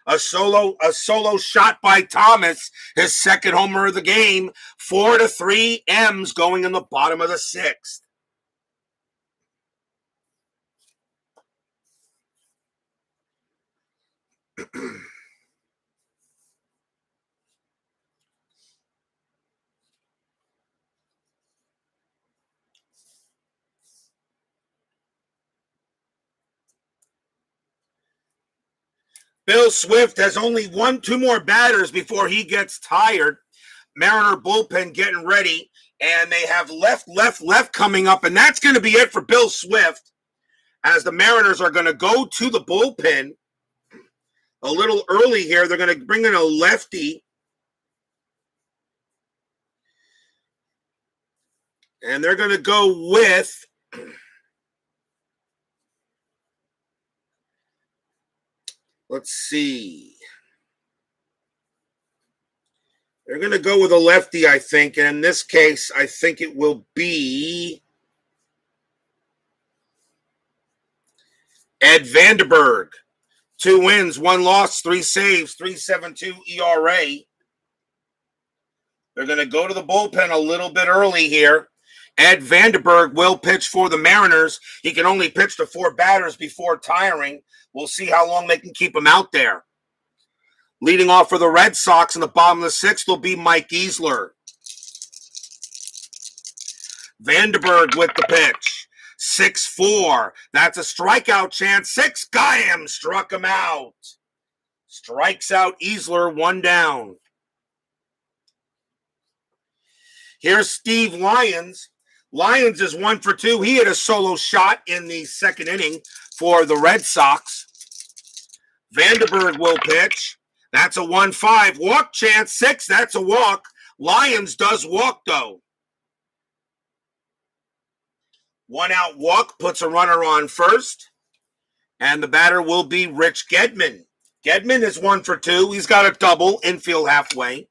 A solo shot by Thomas, his second homer of the game. 4-3 M's going in the bottom of the 6th. Bill Swift has only 2 more batters before he gets tired. Mariner bullpen getting ready, and they have left coming up, and that's going to be it for Bill Swift, as the Mariners are going to go to the bullpen a little early here. They're going to bring in a lefty, and they're going to go with Let's see. They're going to go with a lefty, I think. And in this case, I think it will be Ed Vanderberg. 2 wins, 1 loss, 3 saves, 3.72 ERA. They're going to go to the bullpen a little bit early here. Ed Vanderberg will pitch for the Mariners. He can only pitch to 4 batters before tiring. We'll see how long they can keep him out there. Leading off for the Red Sox in the bottom of the 6th will be Mike Easler. Vanderberg with the pitch. 6-4. That's a strikeout chance. 6. Got him. Struck him out. Strikes out Easler, 1 down. Here's Steve Lyons. Lyons is 1 for 2. He hit a solo shot in the 2nd inning for the Red Sox. Vanderberg will pitch. That's a 1-5. Walk chance, 6. That's a walk. Lyons does walk, though. 1 out walk puts a runner on first. And the batter will be Rich Gedman. Gedman is 1 for 2. He's got a double, infield halfway.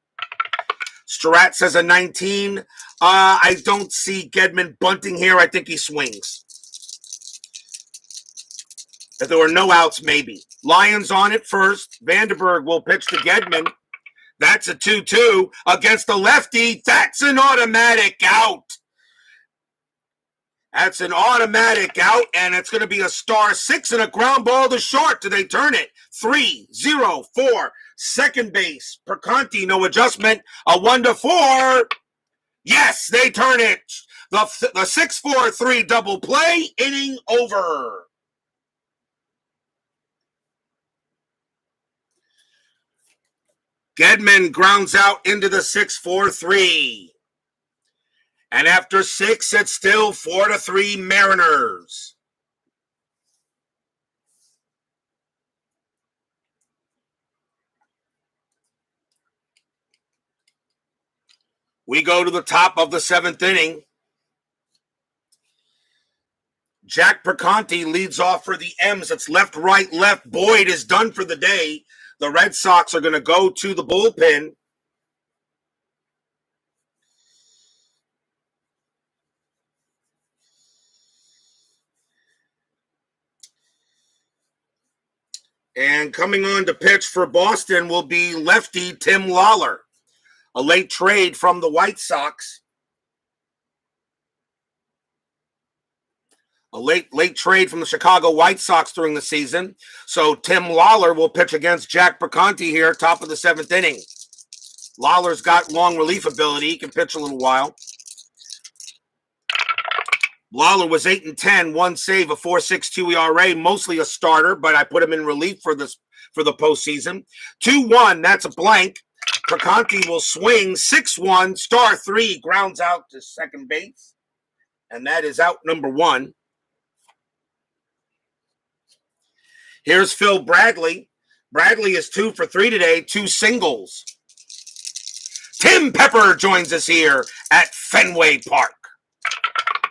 Strat says a 19. I don't see Gedman bunting here. I think he swings. If there were no outs, maybe. Lyons on it first. Vanderberg will pitch to Gedman. That's a 2-2 against the lefty. That's an automatic out. That's an automatic out, and it's going to be a star 6 and a ground ball to short. Do they turn it? 3-0-4. Second base. Perconti, no adjustment. A 1-4. Yes, they turn it. The 6-4-3 double play. Inning over. Gedman grounds out into the 6-4-3. And after 6, it's still 4-3 Mariners. We go to the top of the 7th inning. Jack Perconti leads off for the M's. It's left, right, left. Boyd is done for the day. The Red Sox are going to go to the bullpen. And coming on to pitch for Boston will be lefty Tim Lawler, a late trade from the White Sox. A late trade from the Chicago White Sox during the season. So Tim Lawler will pitch against Jack Perconti here, top of the 7th inning. Lawler's got long relief ability. He can pitch a little while. Lawler was 8-10, 1 save, a 4.62 ERA, mostly a starter, but I put him in relief for the postseason. 2-1, that's a blank. Perconti will swing. 6-1, star 3, grounds out to second base. And that is out number 1. Here's Phil Bradley. Bradley is 2 for 3 today, 2 singles. Tim Pepper joins us here at Fenway Park.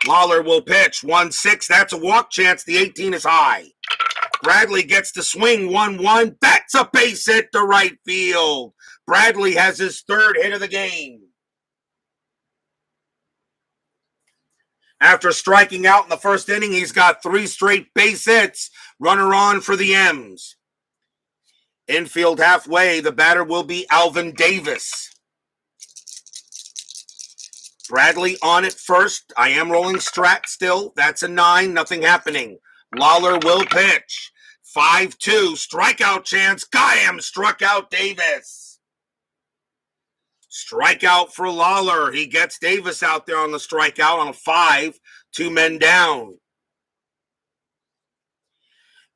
Lawler will pitch. 1-6. That's a walk chance. The 18 is high. Bradley gets to swing. 1-1. That's a base hit to right field. Bradley has his 3rd hit of the game. After striking out in the 1st inning, he's got 3 straight base hits. Runner on for the M's. Infield halfway, the batter will be Alvin Davis. Bradley on it first. I am rolling Strat still. That's a 9. Nothing happening. Lawler will pitch. 5-2. Strikeout chance. Got him. Struck out Davis. Strikeout for Lawler. He gets Davis out there on the strikeout on a 5. 2 men down.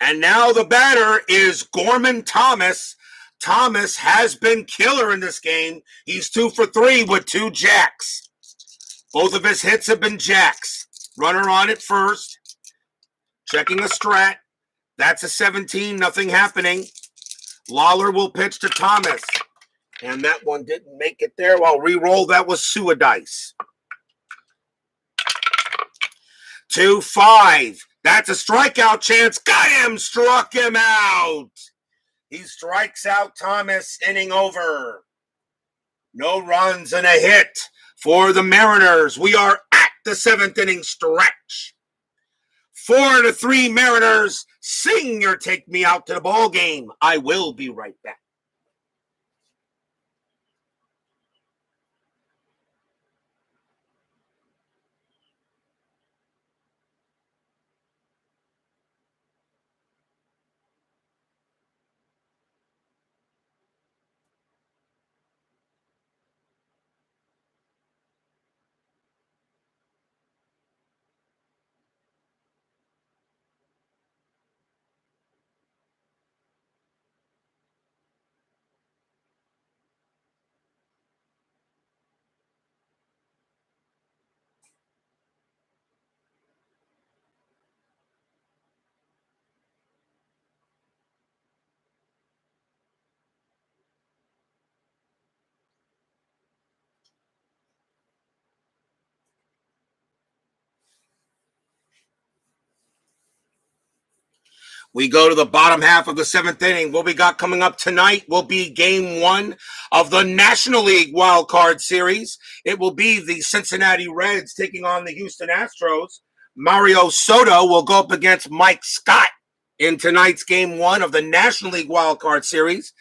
And now the batter is Gorman Thomas. Thomas has been killer in this game. He's 2 for 3 with 2 jacks. Both of his hits have been jacks. Runner on it first. Checking the strat. That's a 17. Nothing happening. Lawler will pitch to Thomas. And that one didn't make it there. Well, re-roll. That was Suadice. 2-5. That's a strikeout chance. Got him. Struck him out. He strikes out Thomas, inning over. No runs and a hit for the Mariners. We are at the 7th inning stretch. 4-3 Mariners. Sing your take me out to the ball game. I will be right back. We go to the bottom half of the 7th inning. What we got coming up tonight will be game 1 of the National League Wild Card Series. It will be the Cincinnati Reds taking on the Houston Astros. Mario Soto will go up against Mike Scott in tonight's game 1 of the National League Wild Card Series.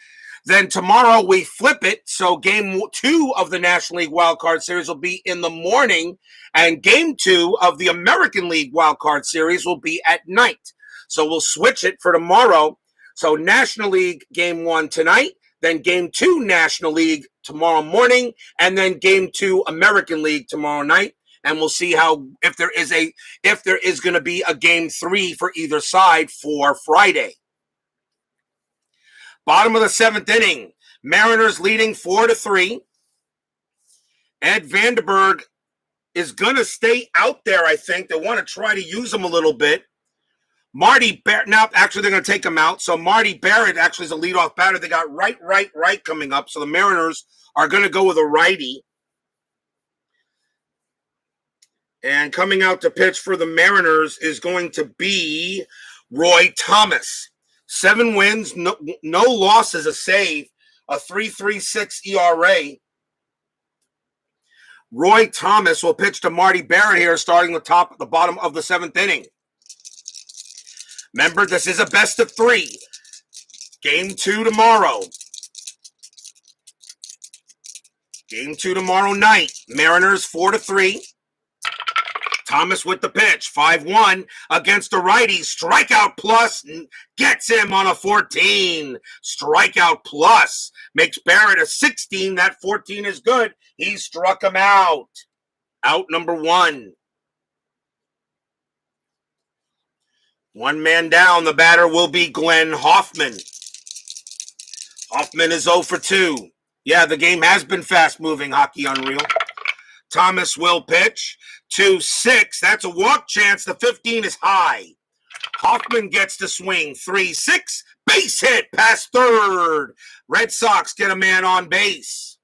Then tomorrow we flip it, so game 2 of the National League Wild Card Series will be in the morning, and game 2 of the American League Wild Card Series will be at night. So we'll switch it for tomorrow. So National League game 1 tonight, then game 2 National League tomorrow morning, and then game 2 American League tomorrow night. And we'll see how if there is going to be a game 3 for either side for Friday. Bottom of the 7th inning, Mariners leading 4-3. Ed Vandenberg is going to stay out there, I think. They want to try to use him a little bit. Marty Barrett, now actually they're going to take him out. So Marty Barrett actually is a leadoff batter. They got right coming up. So the Mariners are going to go with a righty. And coming out to pitch for the Mariners is going to be Roy Thomas. 7 wins, no losses, a save, a 3.36 ERA. Roy Thomas will pitch to Marty Barrett here, starting the bottom of the 7th inning. Remember, this is a best of 3. Game 2 tomorrow. Game 2 tomorrow night. Mariners 4-3. Thomas with the pitch. 5-1 against the righty. Strikeout plus gets him on a 14. Strikeout plus makes Barrett a 16. That 14 is good. He struck him out. Out number 1. 1 man down. The batter will be Glenn Hoffman. Hoffman is 0 for 2. Yeah, the game has been fast-moving. Hockey Unreal. Thomas will pitch. 2-6. That's a walk chance. The 15 is high. Hoffman gets the swing. 3-6. Base hit past third. Red Sox get a man on base.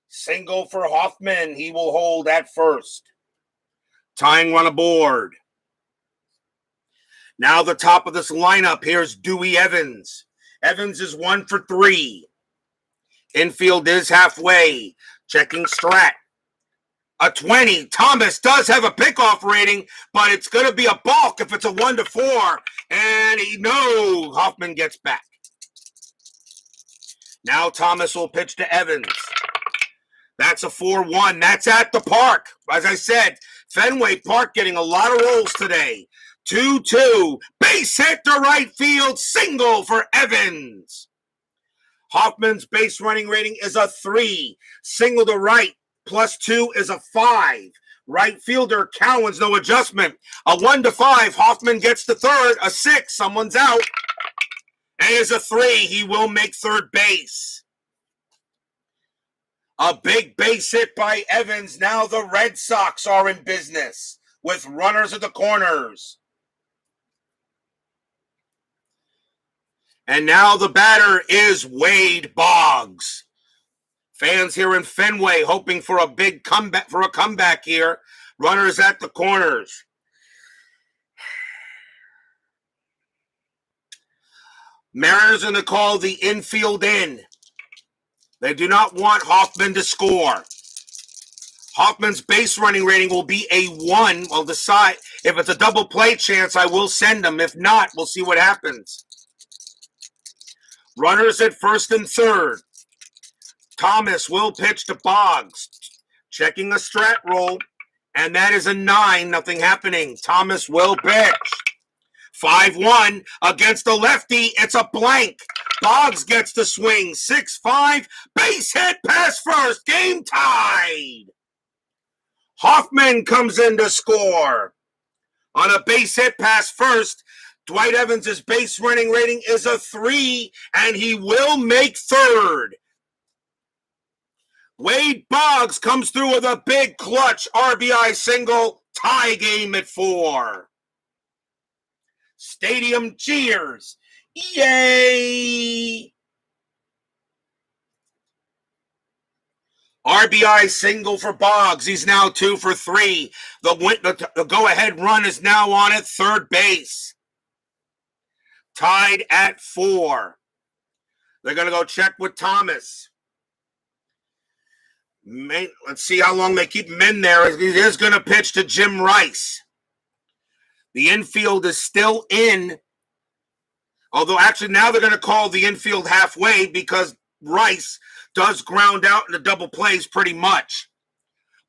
Single for Hoffman. He will hold at first. Tying run aboard. Now the top of this lineup, here's Dewey Evans. Evans is 1 for 3. Infield is halfway. Checking strat. A 20. Thomas does have a pickoff rating, but it's going to be a balk if it's a 1-4. And Hoffman gets back. Now Thomas will pitch to Evans. That's a 4-1. That's at the park. As I said, Fenway Park getting a lot of rolls today. 2-2. Base hit to right field. Single for Evans. Hoffman's base running rating is a 3. Single to right. +2 is a 5. Right fielder Cowan's no adjustment. A 1-5. Hoffman gets to third. A 6. Someone's out. And is a 3. He will make third base. A big base hit by Evans. Now the Red Sox are in business with runners at the corners. And now the batter is Wade Boggs. Fans here in Fenway hoping for a big comeback here. Runners at the corners. Mariners are going to call the infield in. They do not want Hoffman to score. Hoffman's base running rating will be a 1. I'll decide. If it's a double play chance, I will send him. If not, we'll see what happens. Runners at first and third. Thomas will pitch to Boggs. Checking a strat roll. And that is a 9. Nothing happening. Thomas will pitch. 5-1 against the lefty. It's a blank. Boggs gets the swing. 6-5. Base hit past first. Game tied. Hoffman comes in to score. On a base hit past first, Dwight Evans' base running rating is a 3, and he will make third. Wade Boggs comes through with a big clutch RBI single. Tie game at 4. Stadium cheers. Yay! RBI single for Boggs. He's now 2 for 3. The go-ahead run is now on at third base. Tied at 4. They're going to go check with Thomas. Let's see how long they keep him in there. He is going to pitch to Jim Rice. The infield is still in. Although, actually, now they're going to call the infield halfway because Rice does ground out in the double plays pretty much.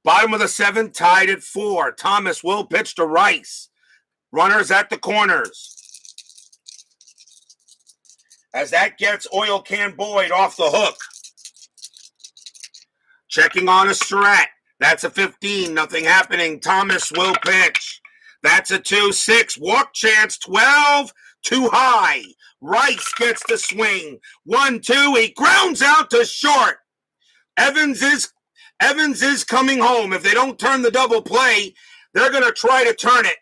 Bottom of the 7th, tied at 4. Thomas will pitch to Rice. Runners at the corners. As that gets Oil Can Boyd off the hook. Checking on a strat. That's a 15. Nothing happening. Thomas will pitch. That's a 2-6. Walk chance. 12. Too high. Rice gets the swing. 1-2. He grounds out to short. Evans is coming home. If they don't turn the double play, they're going to try to turn it.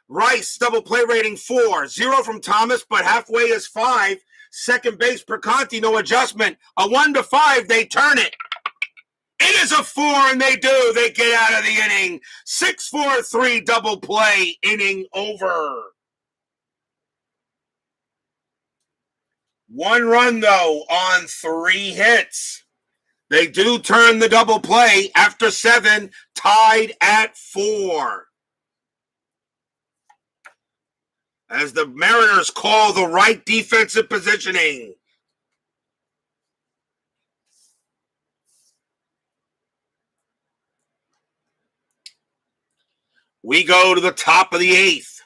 Rice, double play rating 4. 0 from Thomas, but halfway is 5. Second base Perconti, no adjustment. A 1-5, they turn it. It is a 4, and they do. They get out of the inning. 6-4-3 double play, inning over. 1 run, though, on 3 hits. They do turn the double play after 7, tied at 4. As the Mariners call the right defensive positioning. We go to the top of the 8th.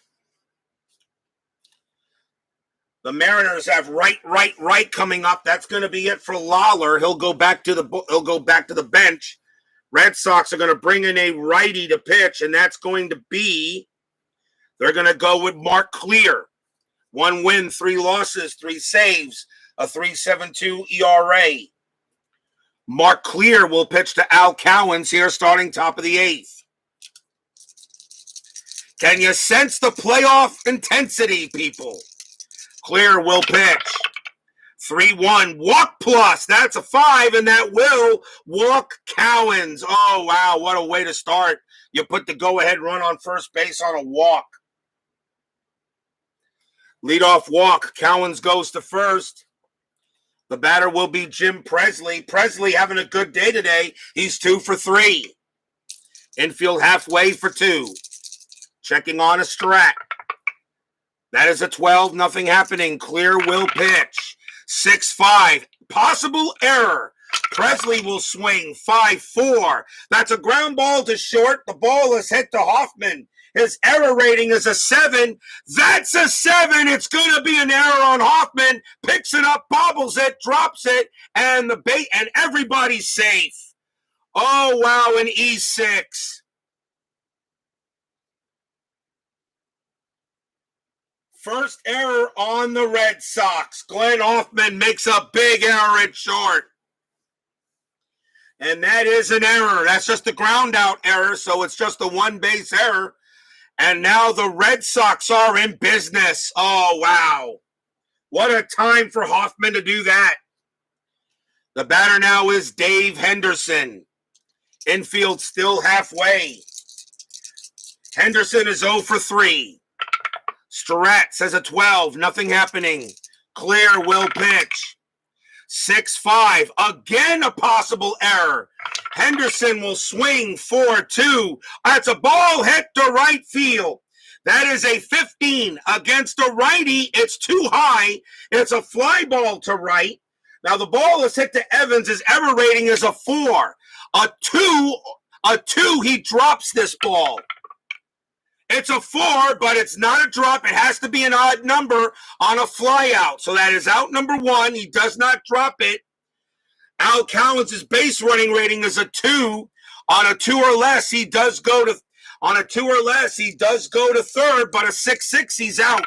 The Mariners have right coming up. That's going to be it for Lawler. He'll go back to the bench. Red Sox are going to bring in a righty to pitch, and that's going to be, they're going to go with Mark Clear. 1 win, 3 losses, 3 saves, a 3.72 ERA. Mark Clear will pitch to Al Cowens here starting top of the 8th. Can you sense the playoff intensity, people? Clear will pitch. 3-1. Walk plus. That's a 5, and that will walk Cowens. Oh, wow. What a way to start. You put the go-ahead run on first base on a walk. Leadoff walk. Cowens goes to first. The batter will be Jim Presley. Presley having a good day today. He's 2 for 3. Infield halfway for 2. Checking on a strat. That is a 12. Nothing happening. Clear will pitch. 6-5. Possible error. Presley will swing. 5-4. That's a ground ball to short. The ball is hit to Hoffman. His error rating is a 7. That's a 7. It's going to be an error on Hoffman. Picks it up, bobbles it, drops it, and everybody's safe. Oh, wow, an E6. First error on the Red Sox. Glenn Hoffman makes a big error at short. And that is an error. That's just a ground out error, so it's just a 1 base error. And now the Red Sox are in business. Oh, wow. What a time for Hoffman to do that. The batter now is Dave Henderson. Infield still halfway. Henderson is 0 for 3. Strat says a 12. Nothing happening. Clear will pitch. 6-5. Again, a possible error. Henderson will swing 4-2. That's a ball hit to right field. That is a 15 against a righty. It's too high. It's a fly ball to right. Now the ball is hit to Evans. His error rating is a 4. A 2, he drops this ball. It's a 4, but it's not a drop. It has to be an odd number on a fly out. So that is out number 1. He does not drop it. Al Cowens' base running rating is a 2. On a 2 or less, he does go to third, but a 6-6, he's out.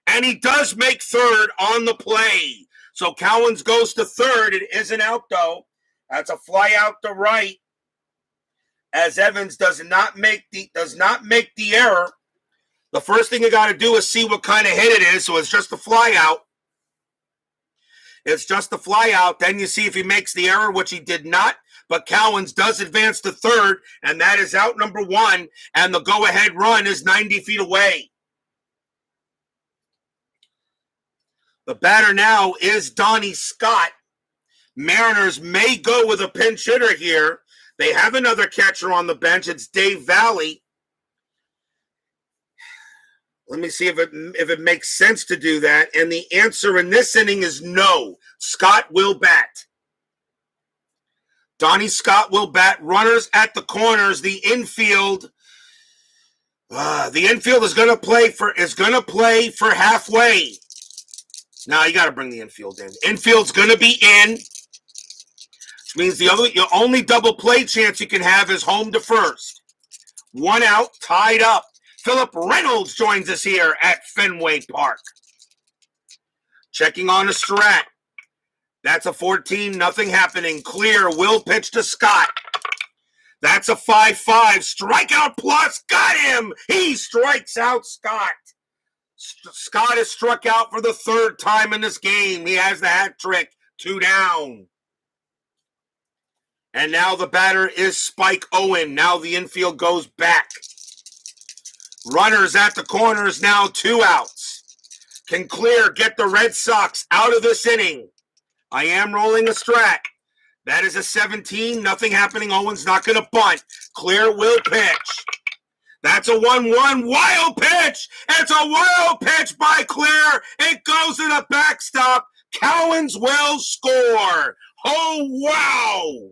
And he does make third on the play. So Cowens goes to third. It isn't out, though. That's a fly out to right. As Evans does not make the error. The first thing you got to do is see what kind of hit it is. So it's just a fly out. It's just a fly out. Then you see if he makes the error, which he did not. But Cowens does advance to third, and that is out number 1. And the go-ahead run is 90 feet away. The batter now is Donnie Scott. Mariners may go with a pinch hitter here. They have another catcher on the bench. It's Dave Valley. Let me see if it makes sense to do that. And the answer in this inning is no. Scott will bat. Donnie Scott will bat. Runners at the corners. The infield is going to play for halfway. Now you got to bring the infield in. Infield's going to be in. Means the only double play chance you can have is home to first. 1 out, tied up. Philip Reynolds joins us here at Fenway Park. Checking on a strat. That's a 14, nothing happening. Clear, will pitch to Scott. That's a 5-5. Strikeout plus, got him. He strikes out Scott. Scott is struck out for the 3rd time in this game. He has the hat trick. 2 down. And now the batter is Spike Owen. Now the infield goes back. Runners at the corners now, 2 outs. Can Clear get the Red Sox out of this inning? I am rolling a strat. That is a 17. Nothing happening. Owen's not going to bunt. Clear will pitch. That's a 1-1 wild pitch. It's a wild pitch by Clear. It goes to the backstop. Cowens will score. Oh, wow.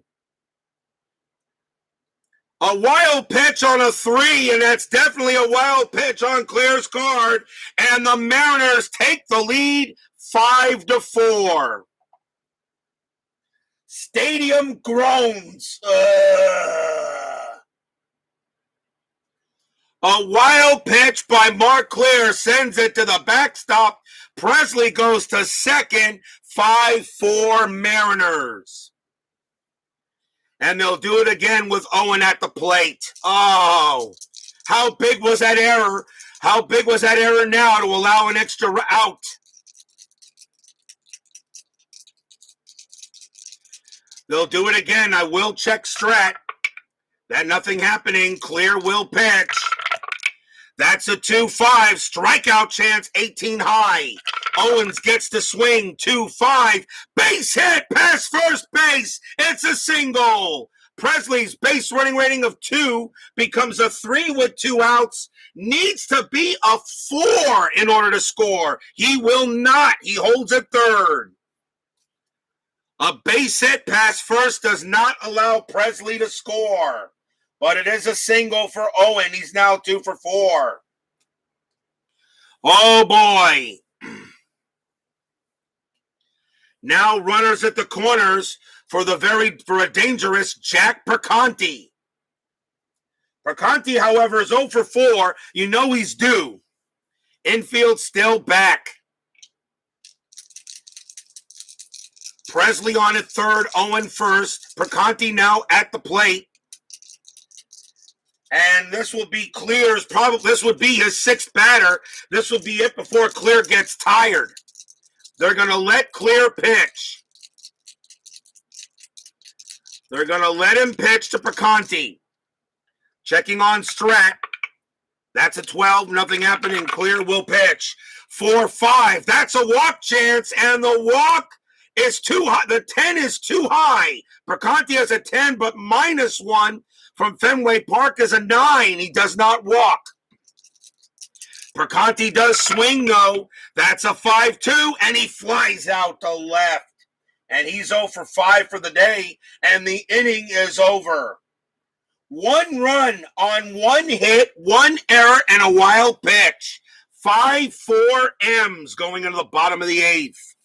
A wild pitch on a 3, and that's definitely a wild pitch on Clear's card. And the Mariners take the lead 5-4. Stadium groans. A wild pitch by Mark Clear sends it to the backstop. Presley goes to second. 5-4 Mariners. And they'll do it again with Owen at the plate. Oh, how big was that error? How big was that error now to allow an extra out? They'll do it again. I will check strat. That nothing happening. Clear will pitch. That's a 2-5. Strikeout chance, 18 high. Owens gets to swing, 2-5. Base hit, past first base. It's a single. Presley's base running rating of 2 becomes a 3 with 2 outs. Needs to be a 4 in order to score. He will not. He holds at third. A base hit past first does not allow Presley to score. But it is a single for Owen. He's now 2 for 4. Oh, boy. Now runners at the corners for a dangerous Jack Perconti. Perconti, however, is 0 for 4. You know he's due. Infield still back. Presley on at third, Owen first. Perconti now at the plate. And this will be Clear's this would be his 6th batter. This will be it before Clear gets tired. They're going to let Clear pitch. They're going to let him pitch to Perconti. Checking on strat. That's a 12, nothing happening. Clear, will pitch. 4-5, that's a walk chance, and the walk is too high. The 10 is too high. Perconti has a 10, but -1 from Fenway Park is a 9. He does not walk. Perconti does swing, though. That's a 5-2, and he flies out to left. And he's 0 for 5 for the day, and the inning is over. 1 run on 1 hit, 1 error, and a wild pitch. 5-4 M's going into the bottom of the 8th.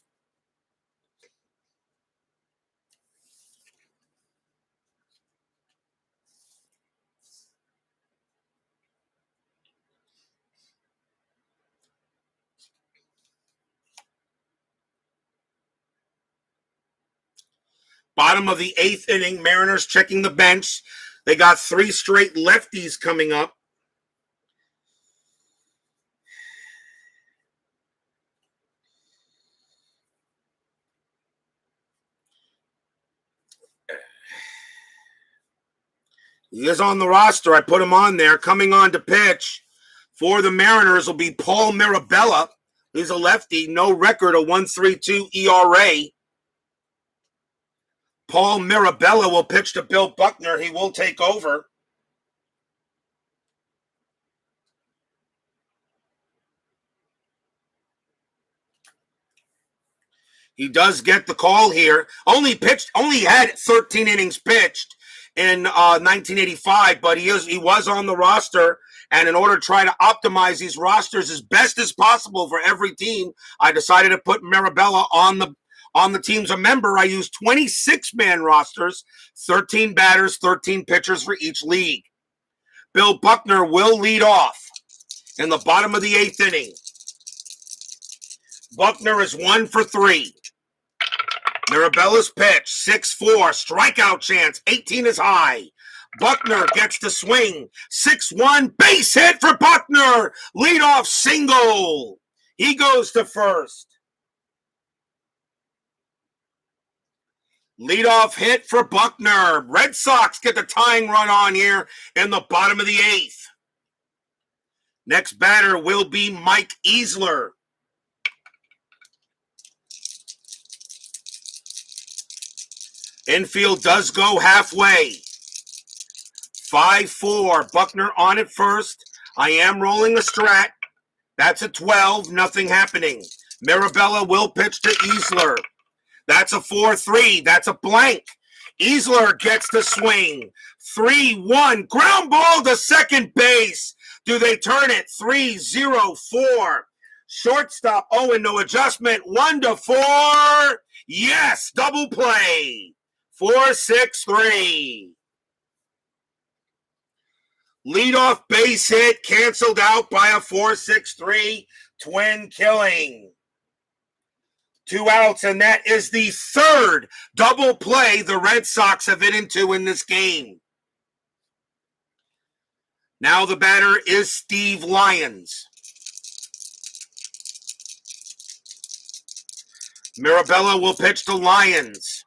Bottom of the 8th inning, Mariners checking the bench. They got 3 straight lefties coming up. He is on the roster. I put him on there. Coming on to pitch for the Mariners will be Paul Mirabella. He's a lefty, no record, a 1.32 ERA. Paul Mirabella will pitch to Bill Buckner. He will take over. He does get the call here. Only had 13 innings pitched in 1985, but he was on the roster. And in order to try to optimize these rosters as best as possible for every team, I decided to put Mirabella on the team's a member. I used 26-man rosters, 13 batters, 13 pitchers for each league. Bill Buckner will lead off in the bottom of the 8th inning. Buckner is 1 for 3. Mirabella's pitch, 6-4, strikeout chance, 18 is high. Buckner gets to swing, 6-1, base hit for Buckner, leadoff single. He goes to first. Leadoff hit for Buckner. Red Sox get the tying run on here in the bottom of the 8th. Next batter will be Mike Easler. Infield does go halfway. 5-4. Buckner on it first. I am rolling a strat. That's a 12. Nothing happening. Mirabella will pitch to Easler. That's a 4-3. That's a blank. Easler gets the swing. 3-1. Ground ball to second base. Do they turn it? 3-0-4. Shortstop. Oh, and no adjustment. 1-4. Yes, double play. 4-6-3. Leadoff base hit canceled out by a 4-6-3 twin killing. 2 outs, and that is the 3rd double play the Red Sox have hit into in this game. Now the batter is Steve Lyons. Mirabella will pitch to Lyons.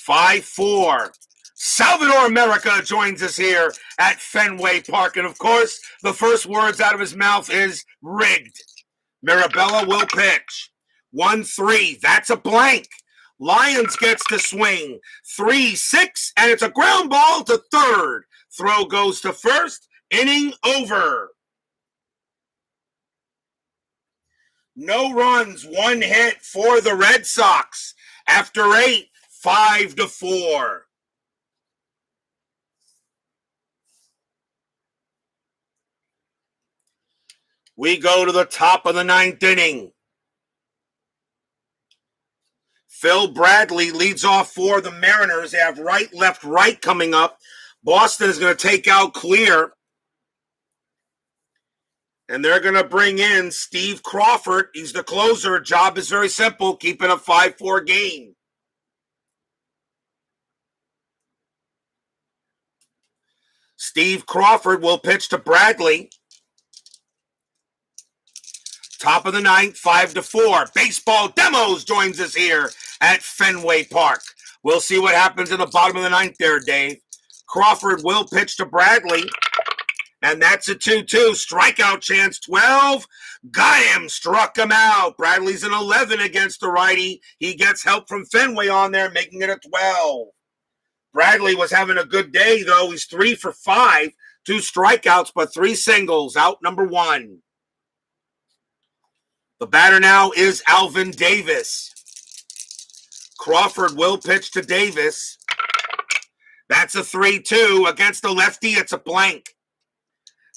5-4. Salvador America joins us here at Fenway Park. And, of course, the first words out of his mouth is rigged. Mirabella will pitch. 1-3. That's a blank. Lyons gets the swing. 3-6, and it's a ground ball to third. Throw goes to first. Inning over. No runs, 1 hit for the Red Sox. After 8, 5-4. We go to the top of the 9th inning. Phil Bradley leads off for the Mariners. They have right, left, right coming up. Boston is going to take out Clear. And they're going to bring in Steve Crawford. He's the closer. Job is very simple, keeping a 5-4 game. Steve Crawford will pitch to Bradley. Top of the 9th, 5-4. Baseball Demos joins us here at Fenway Park. We'll see what happens in the bottom of the 9th there, Dave. Crawford will pitch to Bradley. And that's a 2-2. Strikeout chance, 12. Got him. Struck him out. Bradley's an 11 against the righty. He gets help from Fenway on there, making it a 12. Bradley was having a good day, though. He's 3 for 5. 2 strikeouts, but 3 singles. Out number 1. The batter now is Alvin Davis. Crawford will pitch to Davis. That's a 3-2. Against the lefty, it's a blank.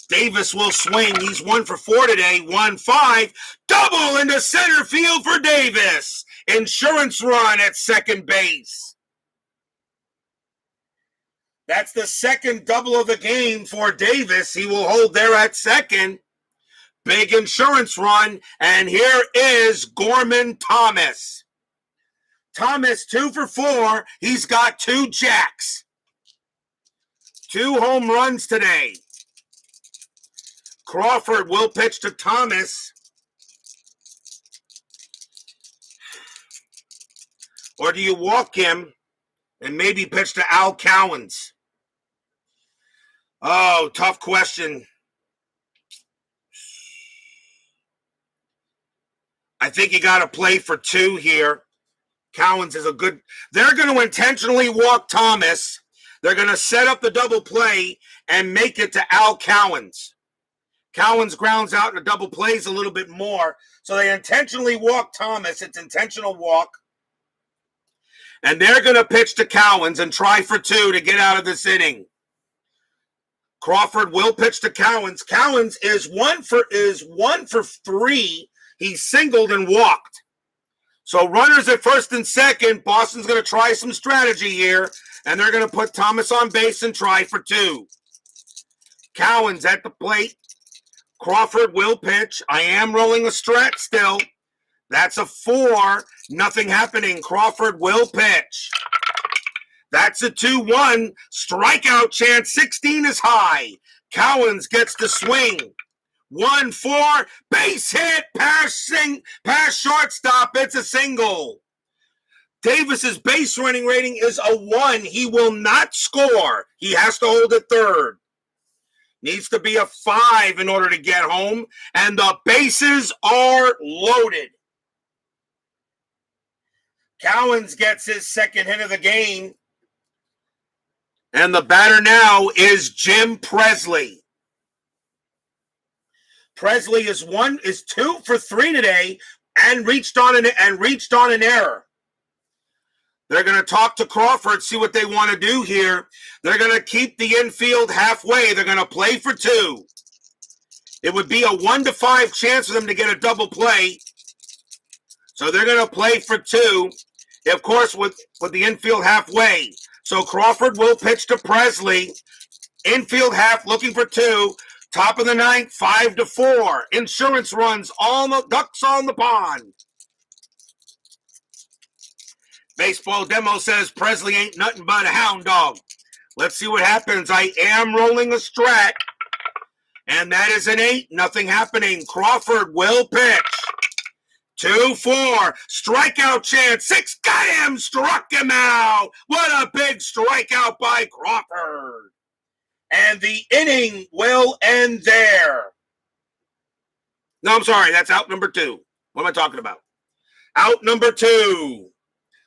Davis will swing. He's 1 for 4 today. 1-5. Double into center field for Davis. Insurance run at second base. That's the second double of the game for Davis. He will hold there at second. Big insurance run. And here is Gorman Thomas. Thomas 2 for 4. He's got 2 jacks. 2 home runs today. Crawford will pitch to Thomas. Or do you walk him and maybe pitch to Al Cowens? Oh, tough question. I think you got to play for 2 here. Cowens is a good... They're going to intentionally walk Thomas. They're going to set up the double play and make it to Al Cowens. Cowens grounds out in a double plays a little bit more. So they intentionally walk Thomas. It's intentional walk. And they're going to pitch to Cowens and try for 2 to get out of this inning. Crawford will pitch to Cowens. Cowens is 1 for 3. He singled and walked. So runners at first and second. Boston's going to try some strategy here. And they're going to put Thomas on base and try for 2. Cowens at the plate. Crawford will pitch. I am rolling a stretch still. That's a 4. Nothing happening. Crawford will pitch. That's a 2-1. Strikeout chance. 16 is high. Cowens gets the swing. 1-4. Base hit. Pass shortstop. It's a single. Davis's base running rating is a 1. He will not score. He has to hold at third. Needs to be a 5 in order to get home. And the bases are loaded. Cowens gets his second hit of the game. And the batter now is Jim Presley. Presley is 2 for 3 today and reached on an error. They're going to talk to Crawford, see what they want to do here. They're going to keep the infield halfway. They're going to play for 2. It would be a 1-5 chance for them to get a double play. So they're going to play for 2, of course, with the infield halfway. So Crawford will pitch to Presley. Infield half looking for 2. Top of the 9th, 5-4. Insurance runs all the ducks on the pond. Baseball Demo says Presley ain't nothing but a hound dog. Let's see what happens. I am rolling a strat. And that is an 8. Nothing happening. Crawford will pitch. 2-4. Strikeout chance. 6. Got him. Struck him out. What a big strikeout by Crawford. And the inning will end there. No, I'm sorry. That's out number 2. What am I talking about? Out number 2.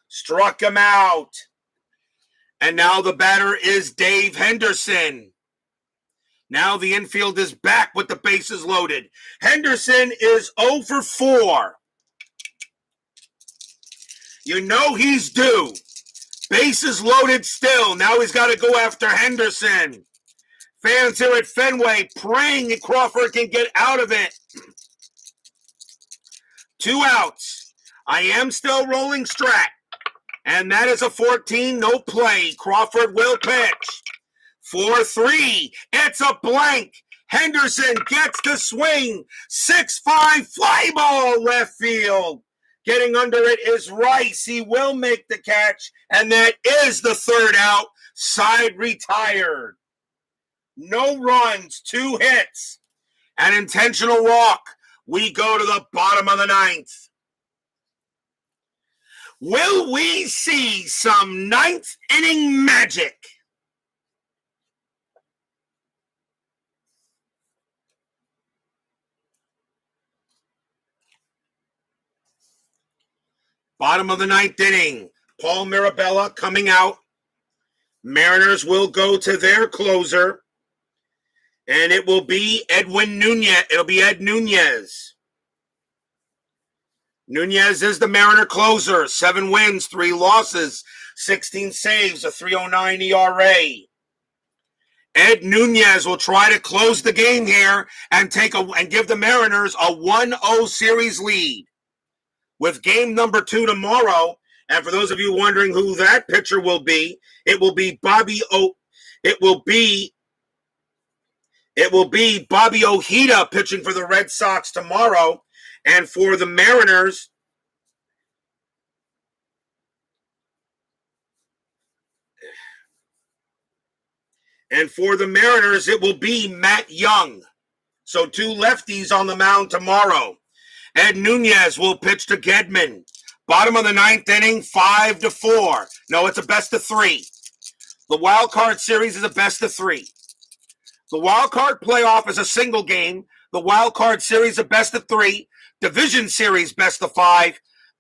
Struck him out. And now the batter is Dave Henderson. Now the infield is back with the bases loaded. Henderson is 0 for 4. You know he's due. Bases loaded still. Now he's got to go after Henderson. Fans here at Fenway praying that Crawford can get out of it. 2 outs. I am still rolling strat. And that is a 14, no play. Crawford will pitch. 4-3. It's a blank. Henderson gets the swing. 6-5 fly ball left field. Getting under it is Rice. He will make the catch. And that is the 3rd out. Side retired. No runs, 2 hits. An intentional walk. We go to the bottom of the 9th. Will we see some 9th inning magic? Bottom of the ninth inning. Paul Mirabella coming out. Mariners will go to their closer. And it will be Edwin Nunez. It'll be Ed Nunez. Nunez is the Mariner closer. 7 wins, 3 losses, 16 saves, a 3.09 ERA. Ed Nunez will try to close the game here and give the Mariners a 1-0 series lead. With game number 2 tomorrow, and for those of you wondering who that pitcher will be, it will be Bobby Ojeda pitching for the Red Sox tomorrow. And for the Mariners, it will be Matt Young. So 2 lefties on the mound tomorrow. Ed Nunez will pitch to Gedman. Bottom of the ninth inning, 5-4. No, it's a best of 3. The wild card series is a best of 3. The wild card playoff is a single game. The wild card series a best of 3. Division series best of 5.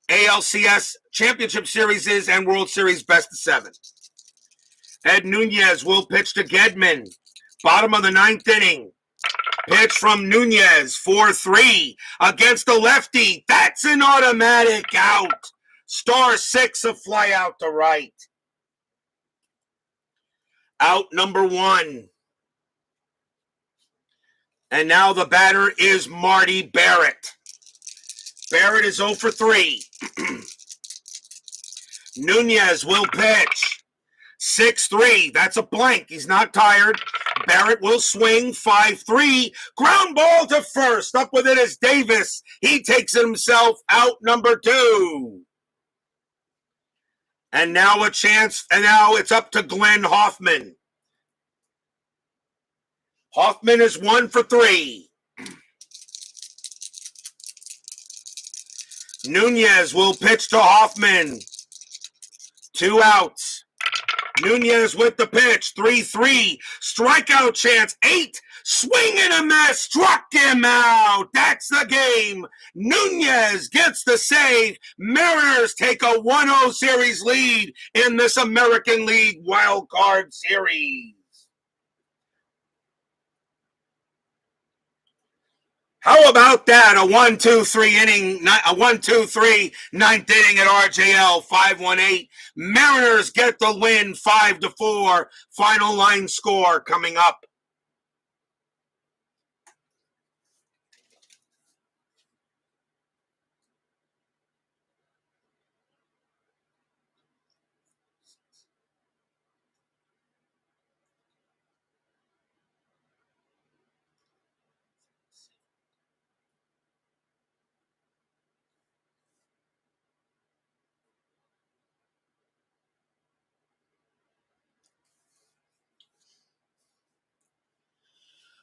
ALCS championship series and World Series best of 7. Ed Nunez will pitch to Gedman. Bottom of the ninth inning. Pitch from Nunez, 4-3 against the lefty. That's an automatic out. Star 6, a fly out to right. Out number 1. And now the batter is Marty Barrett. Barrett is 0 for 3. Nunez will pitch. 6-3. That's a blank. He's not tired. Barrett will swing. 5-3. Ground ball to first. Up with it is Davis. He takes it himself. Out number 2. And now a chance. And now it's up to Glenn Hoffman. Hoffman is 1 for 3. Nunez will pitch to Hoffman. 2 outs. Nunez with the pitch. 3-3. Strikeout chance. 8. Swing and a miss. Struck him out. That's the game. Nunez gets the save. Mariners take a 1-0 series lead in this American League Wild Card Series. How about that? A 1-2-3 ninth inning at RJL 518. Mariners get the win 5-4. Final line score coming up.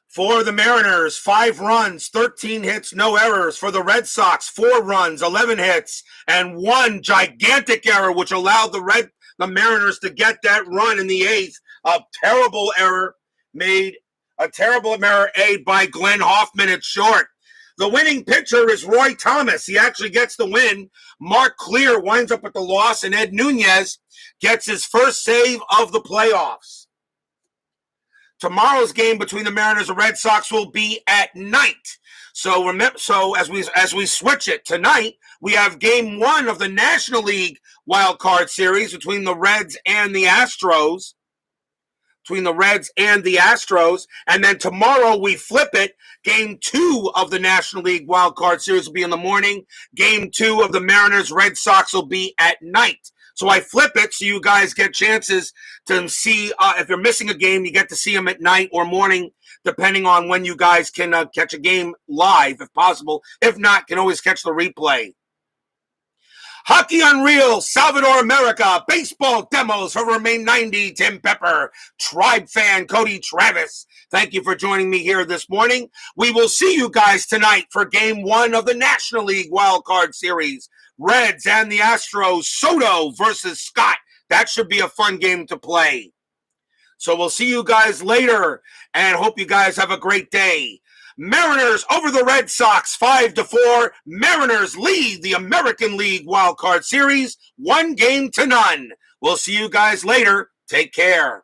For the Mariners, 5 runs, 13 hits, no errors. For the Red Sox, 4 runs, 11 hits, and 1 gigantic error, which allowed the Mariners to get that run in the 8th. A terrible error made by Glenn Hoffman at short. The winning pitcher is Roy Thomas. He actually gets the win. Mark Clear winds up with the loss, and Ed Nunez gets his first save of the playoffs. Tomorrow's game between the Mariners and Red Sox will be at night. So as we switch it tonight, we have game 1 of the National League Wild Card Series between the Reds and the Astros. And then tomorrow we flip it. Game 2 of the National League Wild Card Series will be in the morning. Game 2 of the Mariners Red Sox will be at night. So I flip it so you guys get chances to see, if you're missing a game, you get to see them at night or morning, depending on when you guys can catch a game live, if possible. If not, can always catch the replay. Hockey Unreal, Salvador America, baseball demos for Remain 90, Tim Pepper, Tribe fan, Cody Travis. Thank you for joining me here this morning. We will see you guys tonight for game 1 of the National League Wild Card Series. Reds and the Astros, Soto versus Scott. That should be a fun game to play. So we'll see you guys later and hope you guys have a great day. Mariners over the Red Sox 5-4. Mariners lead the American League Wild Card Series 1-0. We'll see you guys later. Take care.